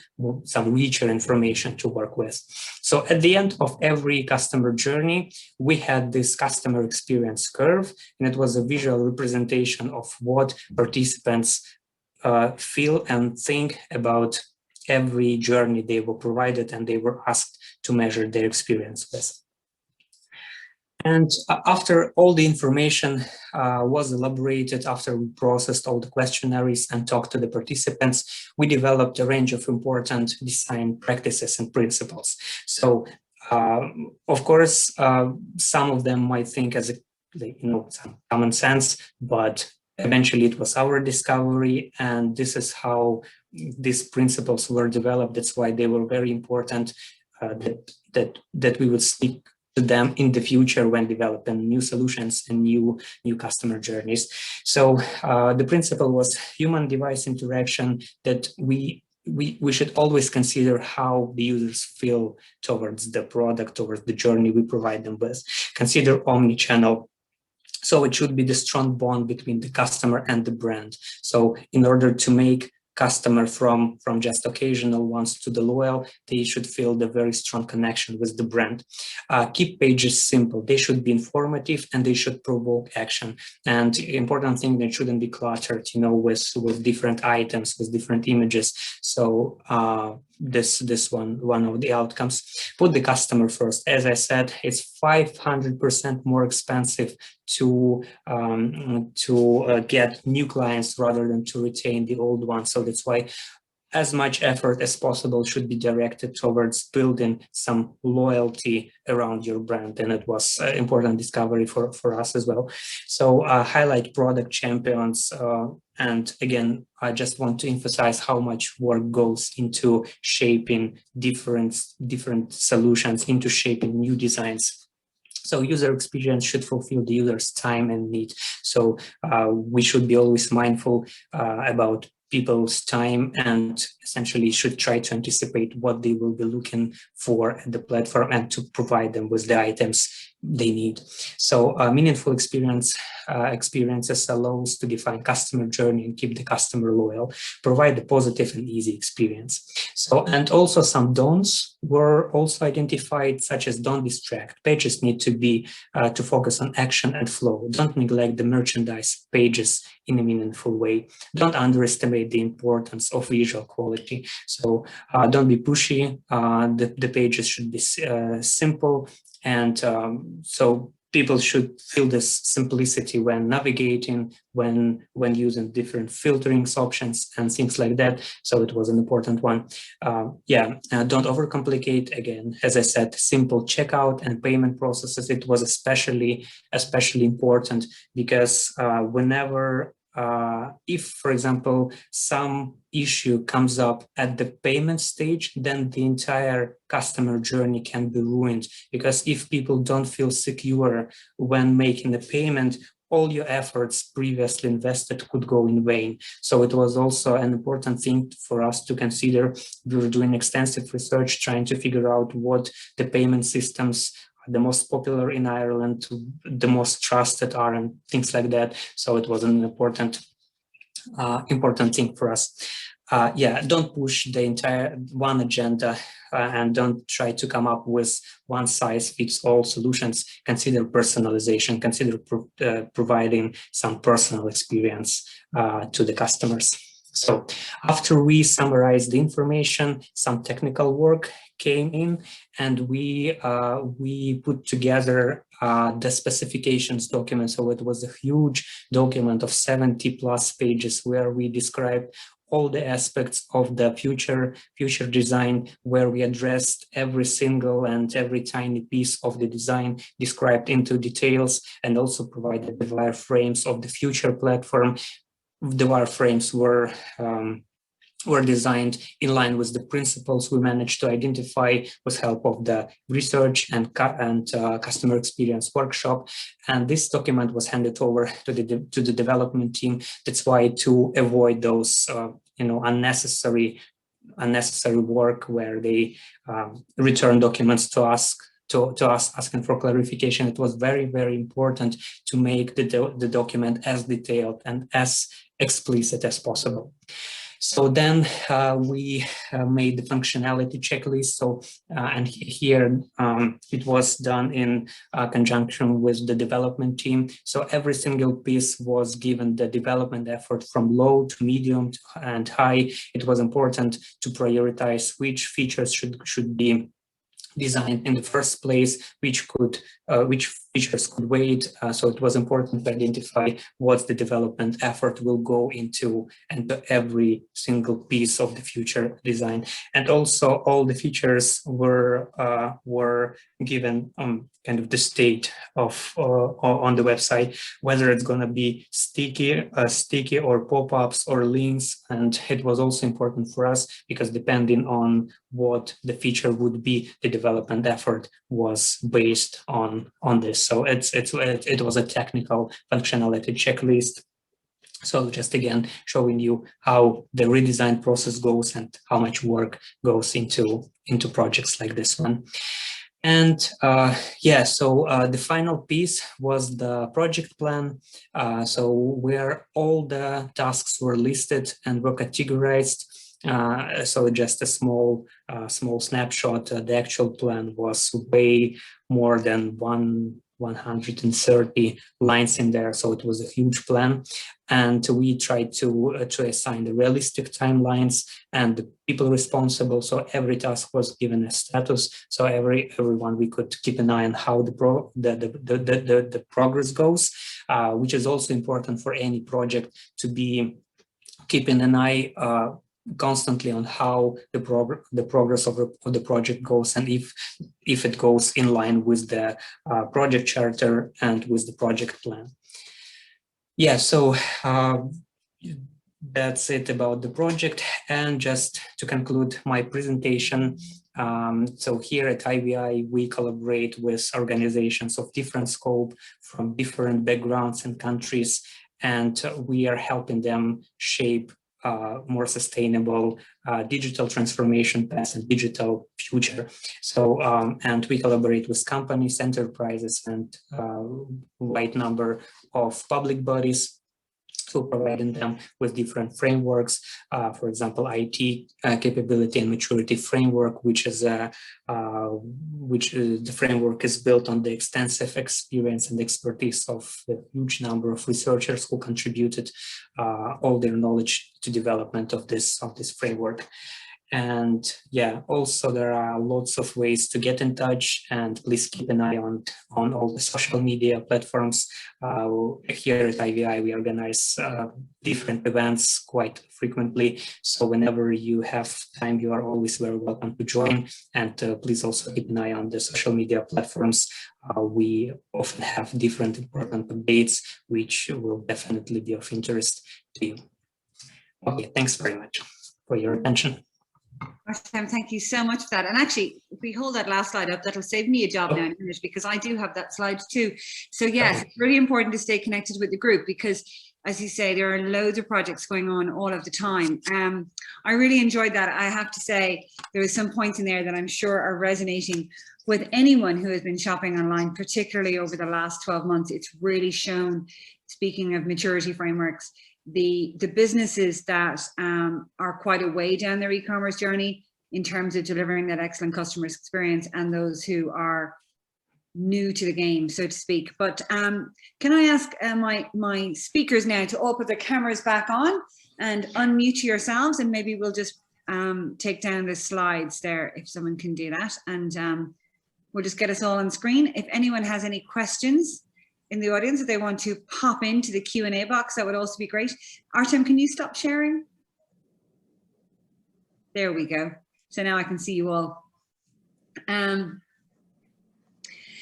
richer information to work with. So at the end of every customer journey, we had this customer experience curve, and it was a visual representation of what participants feel and think about every journey they were provided and they were asked to measure their experience with. And after all the information was elaborated, after we processed all the questionnaires and talked to the participants, we developed a range of important design practices and principles. So, of course, some of them might think as some common sense, but eventually it was our discovery, and this is how these principles were developed. That's why they were very important, that we would stick to them in the future when developing new solutions and new customer journeys. So the principle was human-device interaction, that we should always consider how the users feel towards the product, towards the journey we provide them with. Consider omnichannel. So it should be the strong bond between the customer and the brand. So in order to make customer from just occasional ones to the loyal, they should feel the very strong connection with the brand. Keep pages simple. They should be informative and they should provoke action. And important thing, they shouldn't be cluttered, with different items, with different images. So this one of the outcomes. Put the customer first. As I said, it's 500% more expensive to get new clients rather than to retain the old ones. So that's why as much effort as possible should be directed towards building some loyalty around your brand. And it was an important discovery for us as well. So highlight product champions. And again, I just want to emphasize how much work goes into shaping different solutions, into shaping new designs. So user experience should fulfill the user's time and need. So we should be always mindful about people's time, and essentially should try to anticipate what they will be looking for at the platform and to provide them with the items they need. So meaningful experiences allows to define customer journey and keep the customer loyal, provide a positive and easy experience. So, and also some don'ts were also identified, such as don't distract. Pages need to be to focus on action and flow. Don't neglect the merchandise pages in a meaningful way. Don't underestimate the importance of visual quality. So don't be pushy. The pages should be simple, and so people should feel this simplicity when navigating, when using different filtering options and things like that. So it was an important one. Don't overcomplicate. Again, as I said, simple checkout and payment processes. It was especially important because whenever if, for example, some issue comes up at the payment stage, then the entire customer journey can be ruined, because if people don't feel secure when making the payment, all your efforts previously invested could go in vain. So it was also an important thing for us to consider. We were doing extensive research trying to figure out what the payment systems the most popular in Ireland, the most trusted are, and things like that. So it was an important thing for us. Don't push the entire one agenda and don't try to come up with one size fits all solutions. Consider personalization, consider providing some personal experience to the customers. So after we summarized the information, some technical work came in, and we put together the specifications document. So it was a huge document of 70+ pages where we described all the aspects of the future design, where we addressed every single and every tiny piece of the design, described into details, and also provided the wireframes of the future platform. The wireframes were designed in line with the principles we managed to identify with help of the research and customer experience workshop. And this document was handed over to the development team. That's why, to avoid those unnecessary work where they return documents to us asking for clarification, it was very, very important to make the document as detailed and as explicit as possible. So then we made the functionality checklist. So and here it was done in conjunction with the development team. So every single piece was given the development effort from low to medium and high. It was important to prioritize which features should be designed in the first place, which features could wait. So it was important to identify what the development effort will go into every single piece of the future design. And also all the features were given kind of the state of on the website, whether it's going to be sticky or pop-ups or links. And it was also important for us because depending on what the feature would be, the development effort was based on this. So it was a technical functionality checklist. So just again showing you how the redesign process goes and how much work goes into projects like this one. And the final piece was the project plan. So where all the tasks were listed and were categorized. So just a small snapshot. The actual plan was way more than 130 lines in there. So it was a huge plan. And we tried to assign the realistic timelines and the people responsible. So every task was given a status. So everyone, we could keep an eye on how the progress goes, which is also important for any project to be keeping an eye constantly on how the progress of the project goes, and if it goes in line with the project charter and with the project plan. Yeah, so that's it about the project. And just to conclude my presentation, so here at IVI, we collaborate with organizations of different scope from different backgrounds and countries, and we are helping them shape more sustainable digital transformation paths and digital future. So, and we collaborate with companies, enterprises, and wide number of public bodies, so providing them with different frameworks, for example, IT capability and maturity framework, which is the framework is built on the extensive experience and expertise of a huge number of researchers who contributed all their knowledge to development of this framework. And yeah, also there are lots of ways to get in touch, and please keep an eye on all the social media platforms. Here at IVI, we organize different events quite frequently. So whenever you have time, you are always very welcome to join. And please also keep an eye on the social media platforms. We often have different important updates, which will definitely be of interest to you. Okay, thanks very much for your attention. Artem, thank you so much for that. And actually, if we hold that last slide up, that'll save me a job now in a minute, because I do have that slide too. So yes, it's really important to stay connected with the group, because as you say, there are loads of projects going on all of the time. I really enjoyed that. I have to say, there were some points in there that I'm sure are resonating with anyone who has been shopping online, particularly over the last 12 months. It's really shown, speaking of maturity frameworks, the businesses that are quite a way down their e-commerce journey in terms of delivering that excellent customer experience, and those who are new to the game, so to speak. But can I ask my speakers now to all put their cameras back on, and unmute yourselves, and maybe we'll just take down the slides there if someone can do that, and we'll just get us all on screen. If anyone has any questions in the audience, if they want to pop into the Q&A box, that would also be great. Artem, can you stop sharing? There we go. So now I can see you all.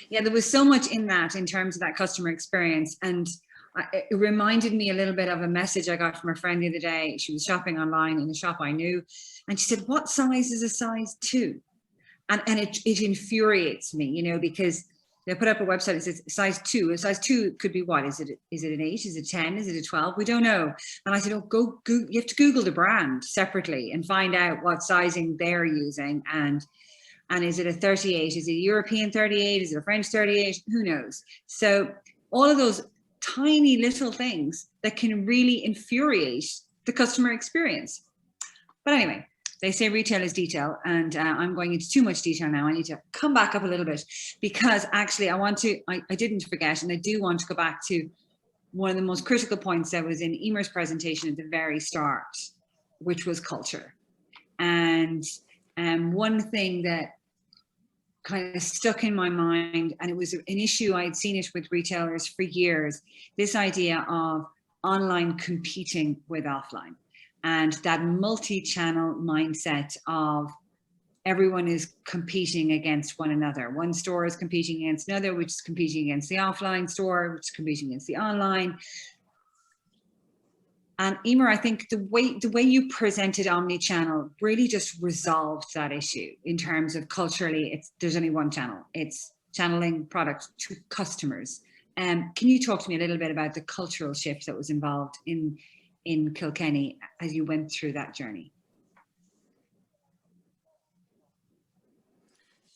Yeah, there was so much in that in terms of that customer experience, and it reminded me a little bit of a message I got from a friend the other day. She was shopping online in a shop I knew, and she said, "What size is a size 2?" And it infuriates me, you know, because they put up a website that says size 2. A size 2 could be what? Is it an 8? Is it 10? Is it a 12? We don't know. And I said, oh, go, you have to Google the brand separately and find out what sizing they're using. And is it a 38? Is it a European 38? Is it a French 38? Who knows? So all of those tiny little things that can really infuriate the customer experience. But anyway, they say retail is detail, and I'm going into too much detail now. I need to come back up a little bit, because actually I didn't forget, and I do want to go back to one of the most critical points that was in Emer's presentation at the very start, which was culture. And one thing that kind of stuck in my mind, and it was an issue, I'd seen it with retailers for years, this idea of online competing with offline, and that multi-channel mindset of everyone is competing against one another. One store is competing against another, which is competing against the offline store, which is competing against the online. And Emer, I think the way you presented omnichannel really just resolved that issue in terms of culturally, there's only one channel. It's channeling product to customers. Can you talk to me a little bit about the cultural shift that was involved in Kilkenny as you went through that journey?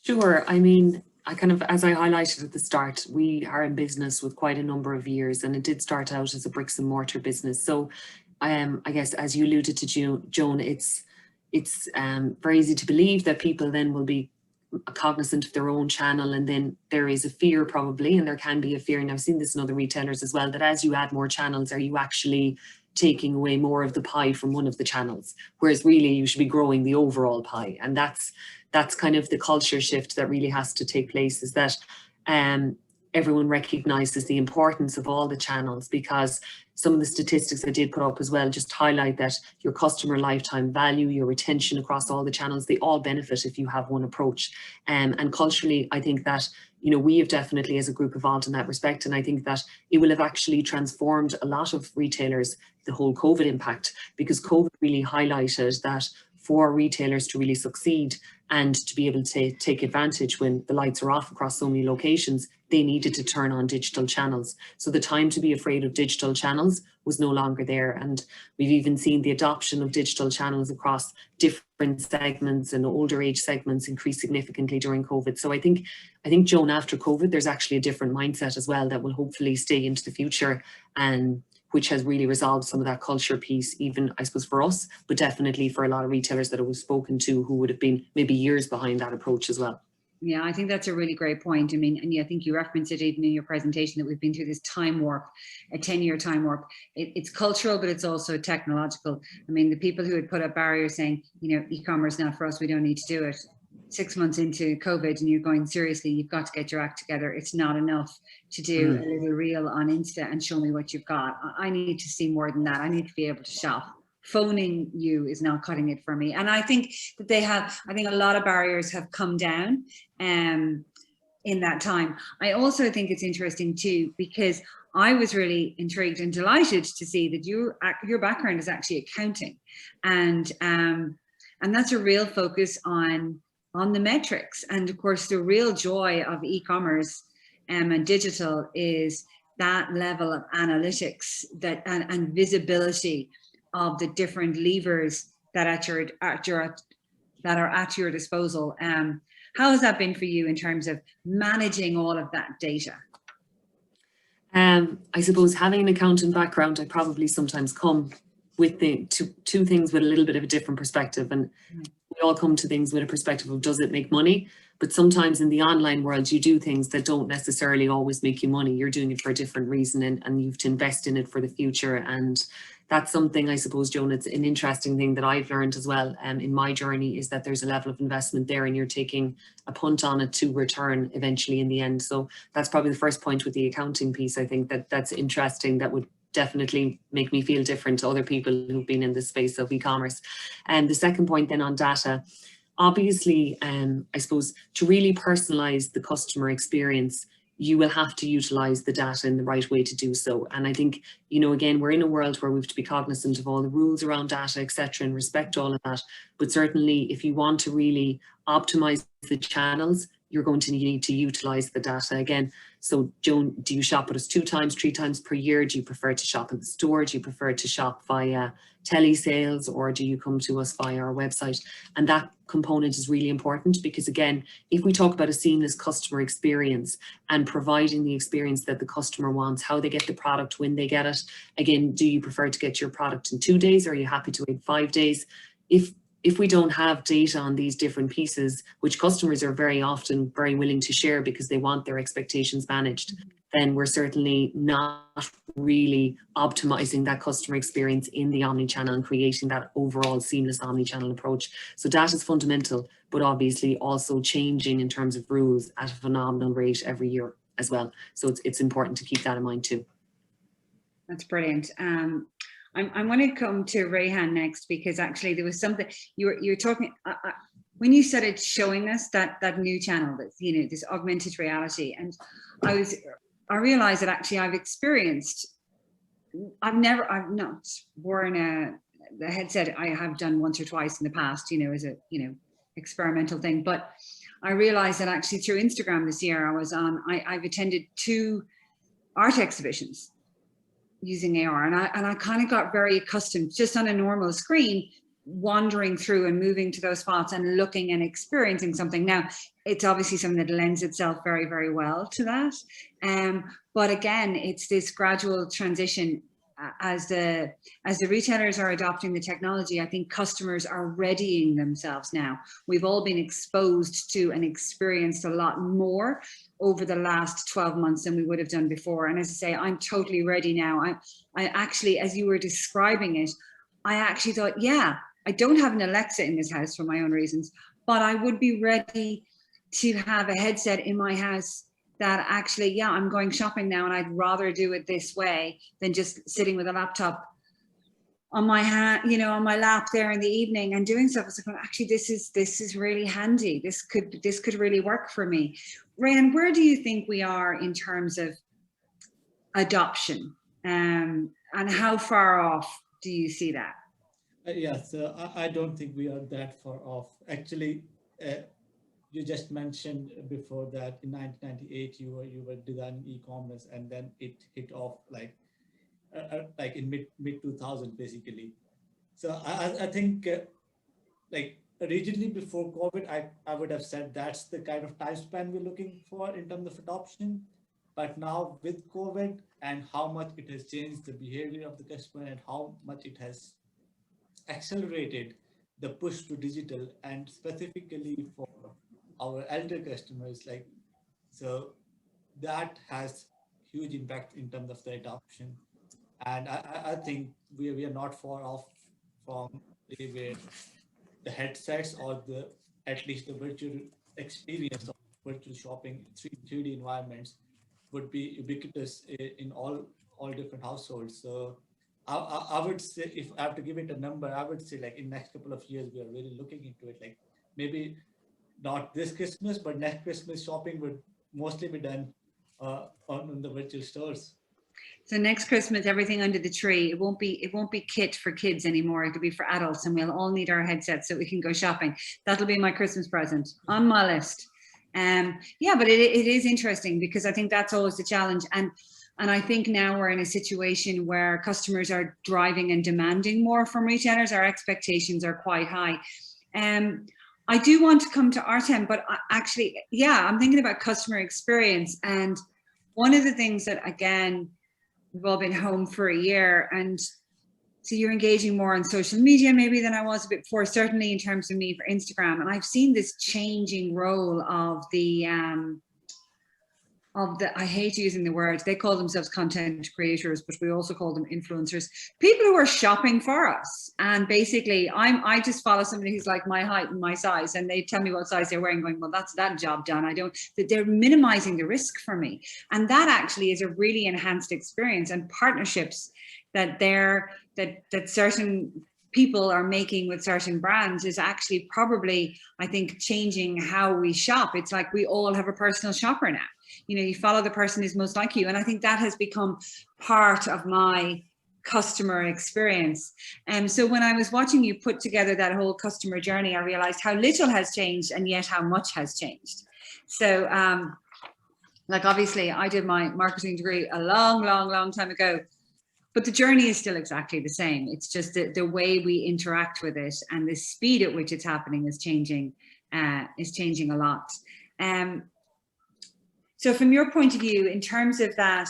Sure. I mean, as I highlighted at the start, we are in business with quite a number of years, and it did start out as a bricks and mortar business. So I guess, as you alluded to, Joan, it's very easy to believe that people then will be cognizant of their own channel, and then there is a fear probably, and there can be a fear, and I've seen this in other retailers as well, that as you add more channels, are you actually taking away more of the pie from one of the channels, whereas really you should be growing the overall pie. And that's kind of the culture shift that really has to take place, is that everyone recognizes the importance of all the channels, because some of the statistics I did put up as well just highlight that your customer lifetime value, your retention across all the channels, they all benefit if you have one approach. And culturally, I think that, you know, we have definitely as a group evolved in that respect. And I think that it will have actually transformed a lot of retailers, the whole COVID impact, because COVID really highlighted that for retailers to really succeed and to be able to take advantage when the lights are off across so many locations, they needed to turn on digital channels. So the time to be afraid of digital channels was no longer there. And we've even seen the adoption of digital channels across different segments and older age segments increase significantly during COVID. So I think, Joan, after COVID, there's actually a different mindset as well that will hopefully stay into the future, and which has really resolved some of that culture piece, even I suppose for us, but definitely for a lot of retailers that I was spoken to who would have been maybe years behind that approach as well. Yeah, I think that's a really great point. I mean, and I think you referenced it even in your presentation, that we've been through this time warp, a 10-year time warp. It's cultural, but it's also technological. I mean, the people who had put up barriers saying, you know, e-commerce not for us, we don't need to do it. 6 months into COVID and you're going, seriously, you've got to get your act together. It's not enough to do a little reel on Insta and show me what you've got. I need to see more than that. I need to be able to shop. Phoning you is not cutting it for me. And I think that I think a lot of barriers have come down in that time. I also think it's interesting too, because I was really intrigued and delighted to see that your background is actually accounting, and that's a real focus on the metrics. And of course, the real joy of e-commerce and digital is that level of analytics and visibility of the different levers that are at your disposal. How has that been for you in terms of managing all of that data? I suppose having an accounting background, I probably sometimes come with the two things with a little bit of a different perspective, and we all come to things with a perspective of, does it make money? But sometimes in the online world, you do things that don't necessarily always make you money. You're doing it for a different reason, and you have to invest in it for the future. And that's something, I suppose, Joan, it's an interesting thing that I've learned as well in my journey, is that there's a level of investment there and you're taking a punt on it to return eventually in the end. So that's probably the first point with the accounting piece. I think that that's interesting. That would definitely make me feel different to other people who've been in the space of e-commerce. And the second point then on data, obviously, I suppose to really personalize the customer experience, you will have to utilize the data in the right way to do so. And I think, you know, again, we're in a world where we have to be cognizant of all the rules around data, etc., and respect all of that. But certainly, if you want to really optimize the channels, you're going to need to utilize the data again. So Joan, do you shop with us 2 times, 3 times per year? Do you prefer to shop in the store? Do you prefer to shop via telesales, or do you come to us via our website? And that component is really important, because again, if we talk about a seamless customer experience and providing the experience that the customer wants, how they get the product, when they get it, again, do you prefer to get your product in 2 days, or are you happy to wait 5 days? If we don't have data on these different pieces, which customers are very often very willing to share because they want their expectations managed, then we're certainly not really optimizing that customer experience in the omnichannel and creating that overall seamless omnichannel approach. So data is fundamental, but obviously also changing in terms of rules at a phenomenal rate every year as well. So it's important to keep that in mind too. That's brilliant. I'm going to come to Rehan next, because actually there was something you're talking when you started showing us that new channel, that, you know, this augmented reality, and I realized that actually I've not worn the headset. I have done once or twice in the past, you know, as a, you know, experimental thing, but I realized that actually through Instagram this year I've attended 2 art exhibitions using AR, and I kind of got very accustomed, just on a normal screen, wandering through and moving to those spots and looking and experiencing something. Now, it's obviously something that lends itself very, very well to that. But again, it's this gradual transition. As the retailers are adopting the technology, I think customers are readying themselves now. We've all been exposed to and experienced a lot more over the last 12 months than we would have done before. And as I say, I'm totally ready now. I actually, as you were describing it, I actually thought, yeah, I don't have an Alexa in this house for my own reasons, but I would be ready to have a headset in my house that actually, yeah, I'm going shopping now, and I'd rather do it this way than just sitting with a laptop on my hand, you know, on my lap there in the evening and doing stuff. It's like, actually, this is really handy. This could really work for me. Ryan, where do you think we are in terms of adoption, and how far off do you see that? Yeah, so I don't think we are that far off. Actually, you just mentioned before that in 1998 you were designing e-commerce, and then it hit off like in mid 2000 basically. So I think like originally before COVID, I would have said that's the kind of time span we're looking for in terms of adoption. But now with COVID and how much it has changed the behavior of the customer and how much it has accelerated the push to digital, and specifically for our elder customers, like, so that has huge impact in terms of the adoption. And I think we are not far off from where the headsets or at least the virtual experience of virtual shopping 3D environments would be ubiquitous in all different households. So I would say, if I have to give it a number, I would say like in next couple of years, we are really looking into it. Like maybe not this Christmas, but next Christmas shopping would mostly be done on the virtual stores. So next Christmas, everything under the tree, it won't be kit for kids anymore. It'll be for adults, and we'll all need our headsets so we can go shopping. That'll be my Christmas present on my list. Yeah, but it is interesting, because I think that's always the challenge. And I think now we're in a situation where customers are driving and demanding more from retailers. Our expectations are quite high. I do want to come to Artem, but actually, yeah, I'm thinking about customer experience. And one of the things that, again, we've all been home for a year, and so you're engaging more on social media maybe than I was a bit before, certainly in terms of me for Instagram. And I've seen this changing role of the I hate using the word, they call themselves content creators, but we also call them influencers, people who are shopping for us. And basically I just follow somebody who's like my height and my size, and they tell me what size they're wearing, going, well, that's that job done. They're minimizing the risk for me. And that actually is a really enhanced experience, and partnerships that certain people are making with certain brands is actually probably, I think, changing how we shop. It's like we all have a personal shopper now. You know, you follow the person who's most like you. And I think that has become part of my customer experience. And so when I was watching you put together that whole customer journey, I realized how little has changed and yet how much has changed. So like, obviously I did my marketing degree a long time ago, but the journey is still exactly the same. It's just the way we interact with it and the speed at which it's happening is changing a lot. So from your point of view, in terms of that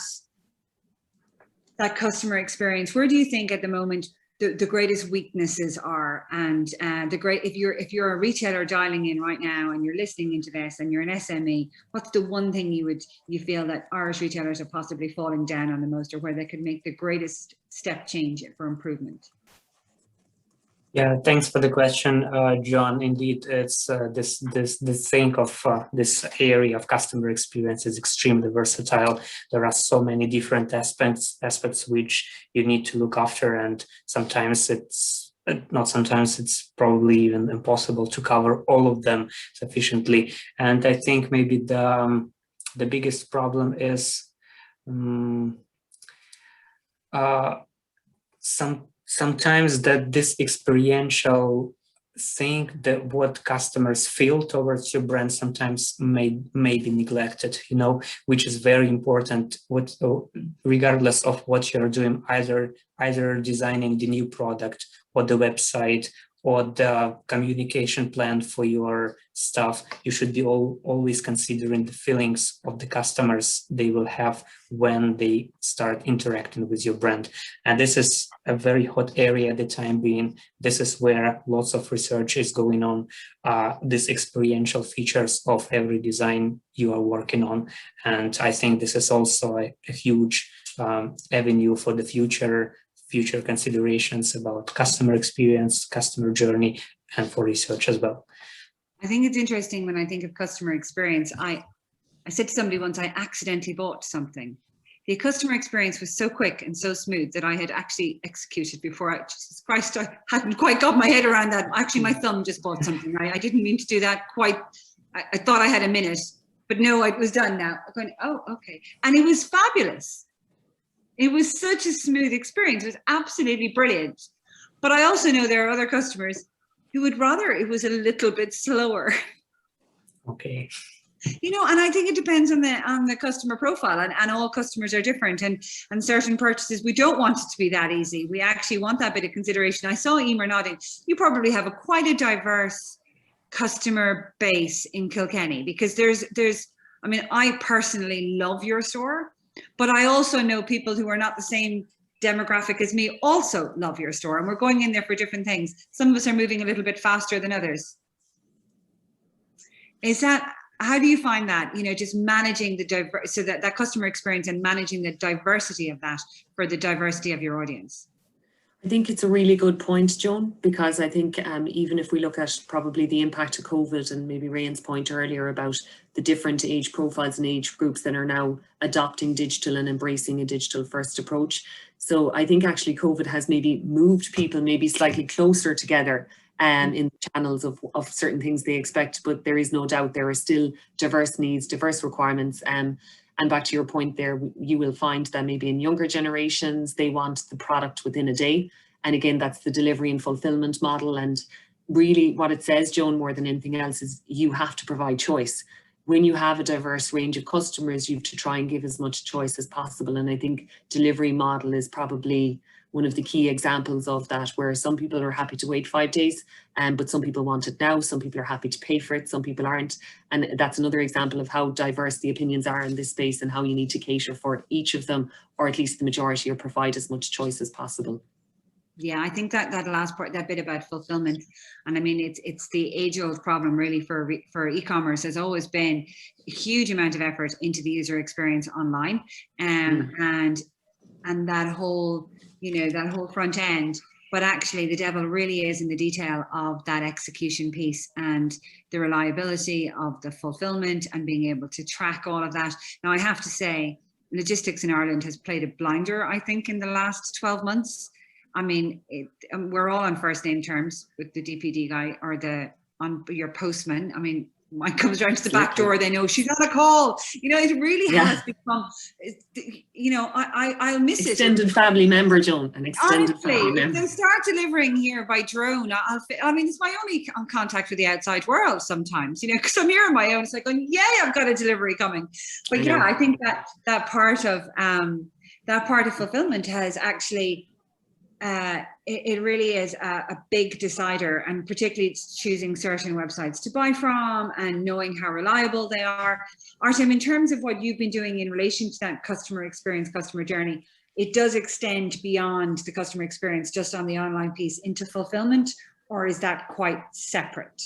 customer experience, where do you think at the moment the greatest weaknesses are? And if you're a retailer dialing in right now and you're listening into this and you're an SME, what's the one thing you feel that Irish retailers are possibly falling down on the most, or where they could make the greatest step change for improvement? Yeah, thanks for the question, John. Indeed, it's this think of this area of customer experience is extremely versatile. There are so many different aspects which you need to look after, and sometimes it's probably even impossible to cover all of them sufficiently. And I think maybe the biggest problem is sometimes that this experiential thing, that what customers feel towards your brand sometimes may be neglected, you know, which is very important, regardless of what you're doing, either designing the new product or the website or the communication plan for your stuff. You should be always considering the feelings of the customers they will have when they start interacting with your brand. And this is a very hot area at the time being. This is where lots of research is going on, these experiential features of every design you are working on. And I think this is also a huge avenue for the future considerations about customer experience, customer journey, and for research as well. I think it's interesting when I think of customer experience. I said to somebody once, I accidentally bought something. The customer experience was so quick and so smooth that I had actually executed before. Jesus Christ, I hadn't quite got my head around that. Actually, my thumb just bought something. I didn't mean to do that quite. I thought I had a minute, but no, it was done now. I'm going, oh, okay. And it was fabulous. It was such a smooth experience. It was absolutely brilliant. But I also know there are other customers who would rather it was a little bit slower. Okay. You know, and I think it depends on the customer profile, and all customers are different, and certain purchases we don't want it to be that easy. We actually want that bit of consideration. I saw Emer nodding. You probably have quite a diverse customer base in Kilkenny, because there's I mean, I personally love your store, but I also know people who are not the same demographic as me also love your store, and we're going in there for different things. Some of us are moving a little bit faster than others. How do you find that, you know, just managing so that customer experience and managing the diversity of that for the diversity of your audience? I think it's a really good point, Joan, because I think even if we look at probably the impact of COVID, and maybe Ryan's point earlier about the different age profiles and age groups that are now adopting digital and embracing a digital first approach. So I think actually COVID has maybe moved people maybe slightly closer together in channels of certain things they expect, but there is no doubt there are still diverse needs, diverse requirements. And back to your point there, you will find that maybe in younger generations, they want the product within a day. And again, that's the delivery and fulfillment model. And really what it says, Joan, more than anything else, is you have to provide choice. When you have a diverse range of customers, you have to try and give as much choice as possible. And I think delivery model is probably one of the key examples of that, where some people are happy to wait 5 days, but some people want it now. Some people are happy to pay for it. Some people aren't. And that's another example of how diverse the opinions are in this space and how you need to cater for each of them, or at least the majority, or provide as much choice as possible. Yeah, I think that last part, that bit about fulfillment, and I mean it's the age-old problem really for e-commerce, has always been a huge amount of effort into the user experience online, and that whole, that whole front end. But actually, the devil really is in the detail of that execution piece and the reliability of the fulfillment and being able to track all of that. Now, I have to say, logistics in Ireland has played a blinder, I think, in the last 12 months. I mean, we're all on first name terms with the DPD guy or on your postman. I mean, mine comes around to the back door, they know she's on a call. It really has become, I'll miss extended family member, John, an extended family member. If they start delivering here by drone, it's my only contact with the outside world sometimes, because I'm here on my own. It's like, yay, I've got a delivery coming. But I think that part of fulfillment has actually, it really is a big decider, and particularly choosing certain websites to buy from and knowing how reliable they are. Artem, in terms of what you've been doing in relation to that customer experience, customer journey, it does extend beyond the customer experience just on the online piece into fulfillment, or is that quite separate?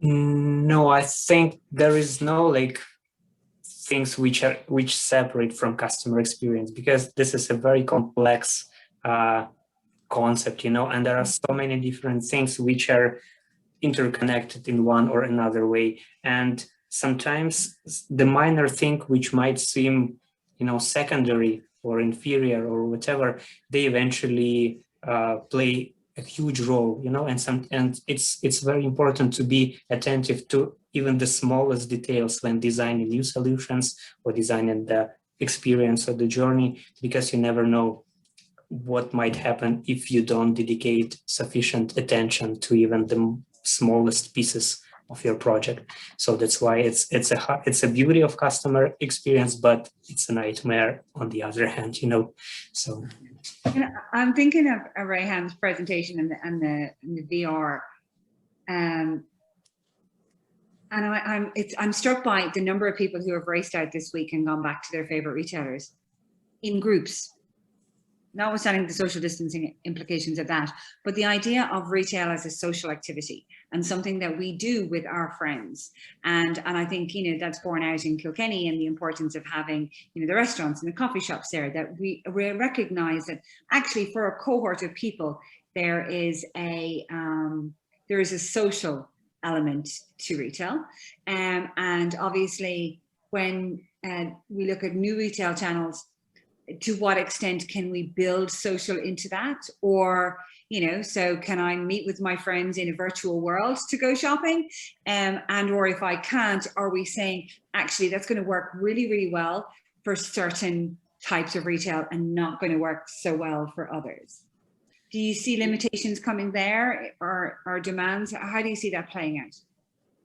No, I think there is no things which separate from customer experience, because this is a very complex concept, and there are so many different things which are interconnected in one or another way. And sometimes the minor thing which might seem, secondary or inferior or whatever, they eventually play a huge role, and it's very important to be attentive to even the smallest details when designing new solutions or designing the experience or the journey, because you never know what might happen if you don't dedicate sufficient attention to even the smallest pieces of your project. So that's why it's a beauty of customer experience, but it's a nightmare on the other hand, So I'm thinking of Rayhan's presentation and the VR, and I'm struck by the number of people who have raced out this week and gone back to their favorite retailers in groups, notwithstanding the social distancing implications of that, but the idea of retail as a social activity and something that we do with our friends. And I think, that's borne out in Kilkenny, and the importance of having, the restaurants and the coffee shops there, that we recognize that actually for a cohort of people, there is a social element to retail. And obviously when we look at new retail channels, to what extent can we build social into that? Or, so can I meet with my friends in a virtual world to go shopping? And or if I can't, are we saying, actually, that's going to work really, really well for certain types of retail and not going to work so well for others? Do you see limitations coming there, or demands? How do you see that playing out?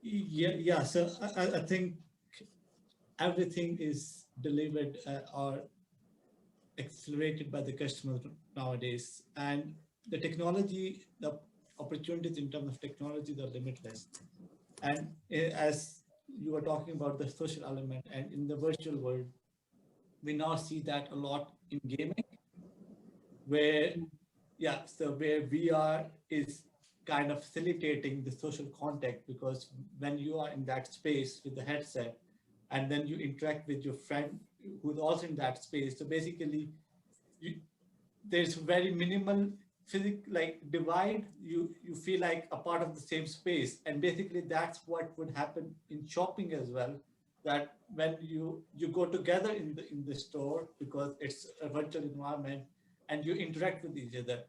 Yeah. So I think everything is delivered or accelerated by the customer nowadays, and the technology, the opportunities in terms of technology are limitless. And as you were talking about the social element, and in the virtual world, we now see that a lot in gaming, where where VR is kind of facilitating the social contact, because when you are in that space with the headset and then you interact with your friend who's also in that space, so basically there's very minimal divide. You feel like a part of the same space, and basically that's what would happen in shopping as well, that when you go together in the store, because it's a virtual environment and you interact with each other.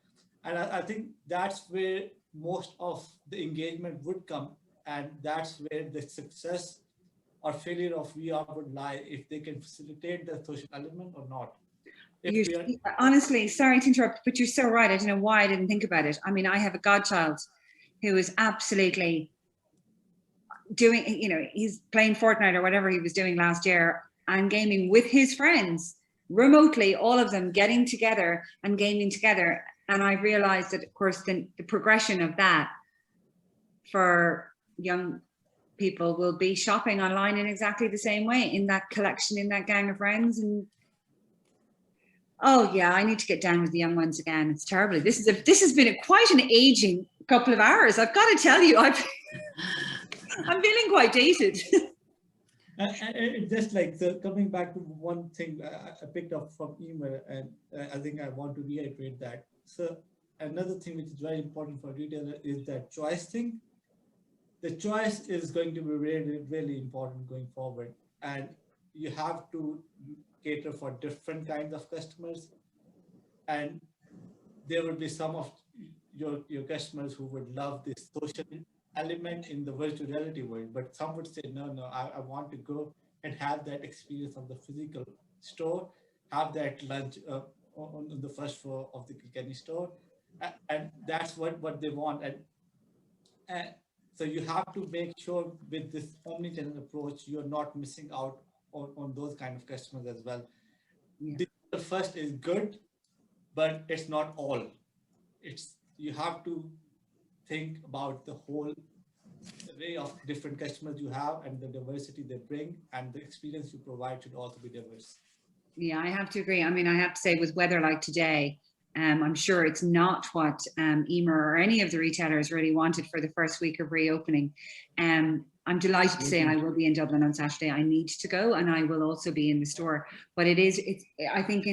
And I think that's where most of the engagement would come, and that's where the success or failure of VR would lie, if they can facilitate the social element or not. Honestly, sorry to interrupt, but you're so right. I don't know why I didn't think about it. I mean, I have a godchild who is absolutely doing, he's playing Fortnite or whatever he was doing last year and gaming with his friends remotely, all of them getting together and gaming together. And I realized that, of course, the progression of that for young people will be shopping online in exactly the same way, in that collection, in that gang of friends. And Oh yeah, I need to get down with the young ones again. It's terrible. This has been quite an aging couple of hours. I've got to tell you, I'm feeling quite dated. Just like, so coming back to one thing I picked up from Emer, and I think I want to reiterate that. So another thing which is very important for retailer is that choice thing. The choice is going to be really, really important going forward. And you have to cater for different kinds of customers. And there will be some of your customers who would love this social element in the virtual reality world, but some would say, no, I want to go and have that experience of the physical store, have that lunch on the first floor of the Kilkenny store. And that's what they want. And so you have to make sure with this omnichannel approach, you're not missing out on those kind of customers as well. Yeah. The first is good, but it's not all. You have to think about the whole array of different customers you have and the diversity they bring, and the experience you provide should also be diverse. Yeah, I have to agree. I mean, I have to say, with weather like today, I'm sure it's not what Emer or any of the retailers really wanted for the first week of reopening. I'm delighted to say I will be in Dublin on Saturday. I need to go, and I will also be in the store. But I think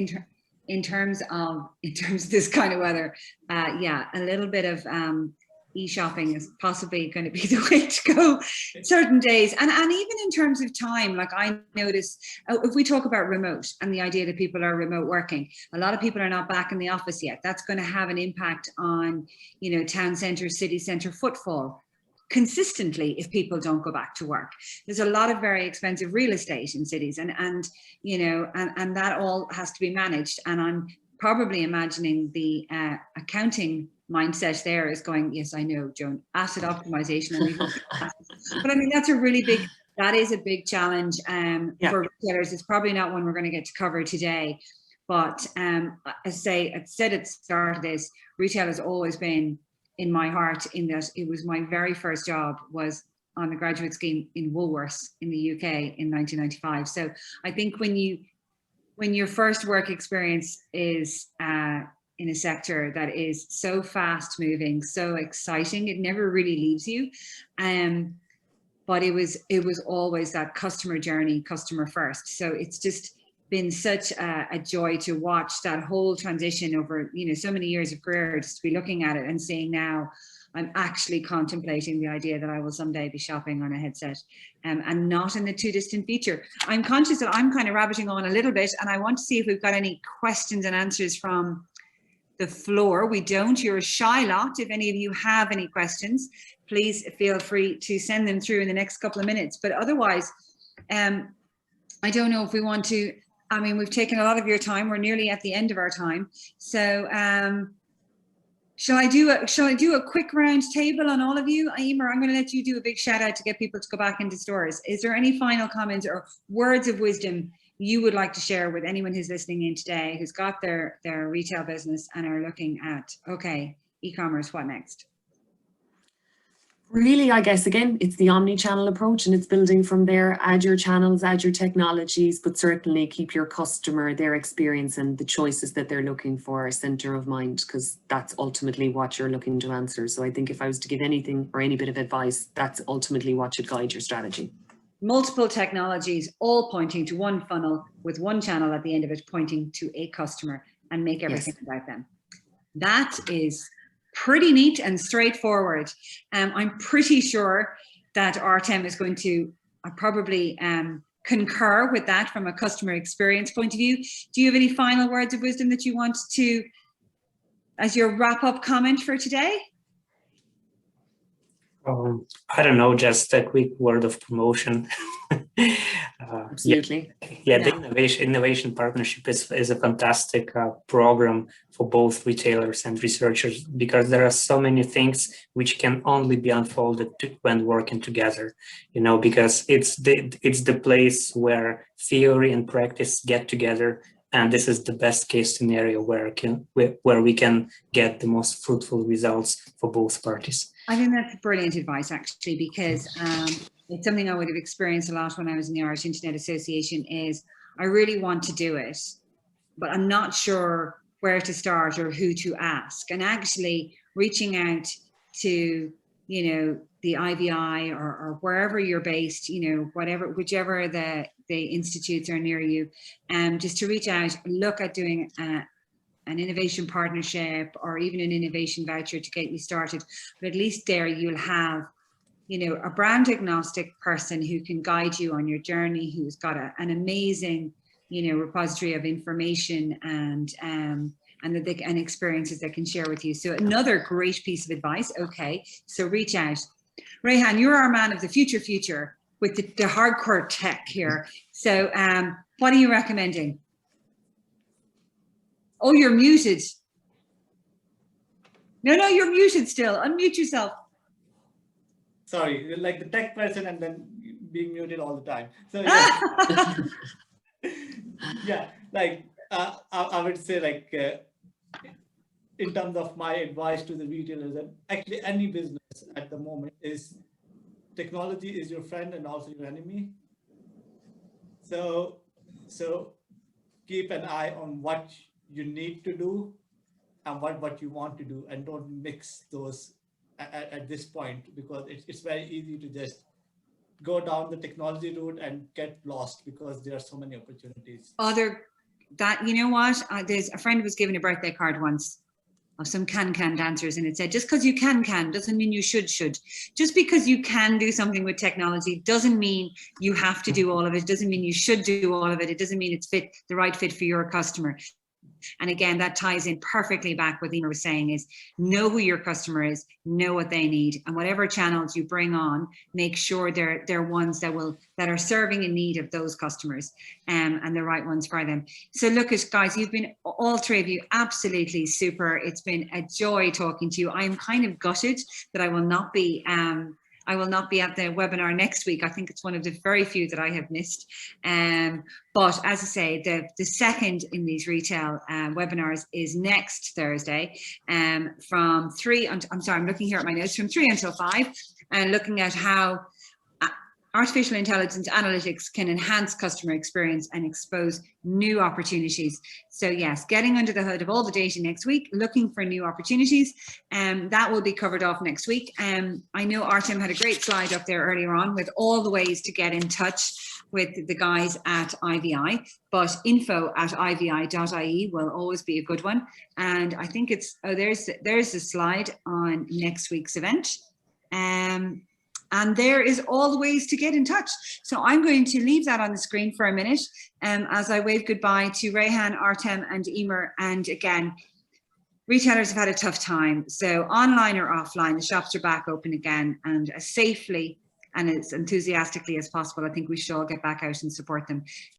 in terms of this kind of weather, yeah, a little bit of e-shopping is possibly going to be the way to go certain days. And even in terms of time, like I notice, if we talk about remote and the idea that people are remote working, a lot of people are not back in the office yet. That's going to have an impact on, town centre, city centre footfall consistently if people don't go back to work. There's a lot of very expensive real estate in cities, and that all has to be managed. And I'm probably imagining the accounting mindset there is going, yes, I know, Joan, asset optimization. But I mean, that is a big challenge for retailers. It's probably not one we're going to get to cover today. But I said at the start of this, retail has always been in my heart, in that it was my very first job was on the graduate scheme in Woolworths in the UK in 1995. So I think when your first work experience is in a sector that is so fast moving, so exciting, it never really leaves you. But it was always that customer journey, customer first. So it's just been such a joy to watch that whole transition over, so many years of career, just to be looking at it and seeing now I'm actually contemplating the idea that I will someday be shopping on a headset and not in the too distant future. I'm conscious that I'm kind of rabbiting on a little bit, and I want to see if we've got any questions and answers from the floor. We don't. You're a shy lot. If any of you have any questions, please feel free to send them through in the next couple of minutes. But otherwise, I don't know if we want to, I mean, we've taken a lot of your time. We're nearly at the end of our time. So shall I do a quick round table on all of you? Emer, I'm going to let you do a big shout out to get people to go back into stores. Is there any final comments or words of wisdom you would like to share with anyone who's listening in today, who's got their retail business and are looking at, okay, e-commerce, what next? Really, I guess, again, it's the omni-channel approach, and it's building from there. Add your channels, add your technologies, but certainly keep your customer, their experience and the choices that they're looking for center of mind, because that's ultimately what you're looking to answer. So I think if I was to give anything or any bit of advice, that's ultimately what should guide your strategy. Multiple technologies, all pointing to one funnel with one channel at the end of it, pointing to a customer, and make everything about them. That is pretty neat and straightforward. I'm pretty sure that Artem is going to probably concur with that from a customer experience point of view. Do you have any final words of wisdom that you want to, as your wrap-up comment for today? I don't know, just a quick word of promotion. Absolutely. Yeah, the innovation partnership is a fantastic program for both retailers and researchers, because there are so many things which can only be unfolded when working together. Because it's the place where theory and practice get together, and this is the best case scenario where we can get the most fruitful results for both parties. I think that's brilliant advice, actually, because it's something I would have experienced a lot when I was in the Irish Internet Association. Is I really want to do it, but I'm not sure where to start or who to ask. And actually reaching out to, you know, the IVI or wherever you're based, you know, whichever the institutes are near you, just to reach out, look at doing an innovation partnership or even an innovation voucher to get you started. But at least there you'll have, you know, a brand agnostic person who can guide you on your journey, who's got an amazing, you know, repository of information and experiences they can share with you. So another great piece of advice. Okay, so reach out. Rehan, you're our man of the future with the hardcore tech here. So what are you recommending? Oh, you're muted. No, you're muted still. Unmute yourself. Sorry, like the tech person and then being muted all the time. So yeah, yeah, like I would say, like in terms of my advice to the retailers, and actually any business at the moment, is technology is your friend and also your enemy. So keep an eye on what you need to do and what you want to do, and don't mix those at this point, because it's very easy to just go down the technology route and get lost because there are so many opportunities. You know what? There's a friend was given a birthday card once of some can dancers, and it said, just because you can doesn't mean you should. Just because you can do something with technology doesn't mean you have to do all of it. Doesn't mean you should do all of it. It doesn't mean it's the right fit for your customer. And again, that ties in perfectly back what Emer was saying, is know who your customer is, know what they need, and whatever channels you bring on, make sure they're ones that are serving a need of those customers, and the right ones for them. So look, guys, you've been, all three of you, absolutely super. It's been a joy talking to you. I'm kind of gutted that I will not be at the webinar next week. I think it's one of the very few that I have missed. But as I say, the second in these retail webinars is next Thursday from 3 until, I'm looking here at my notes, from 3 until 5, and looking at how artificial intelligence analytics can enhance customer experience and expose new opportunities. So yes, getting under the hood of all the data next week, looking for new opportunities, that will be covered off next week. I know Artem had a great slide up there earlier on with all the ways to get in touch with the guys at IVI, but info@ivi.ie will always be a good one. And I think it's, there's the slide on next week's event. And there is all the ways to get in touch. So I'm going to leave that on the screen for a minute as I wave goodbye to Rehan, Artem and Emer. And again, retailers have had a tough time. So online or offline, the shops are back open again, and as safely and as enthusiastically as possible, I think we should all get back out and support them.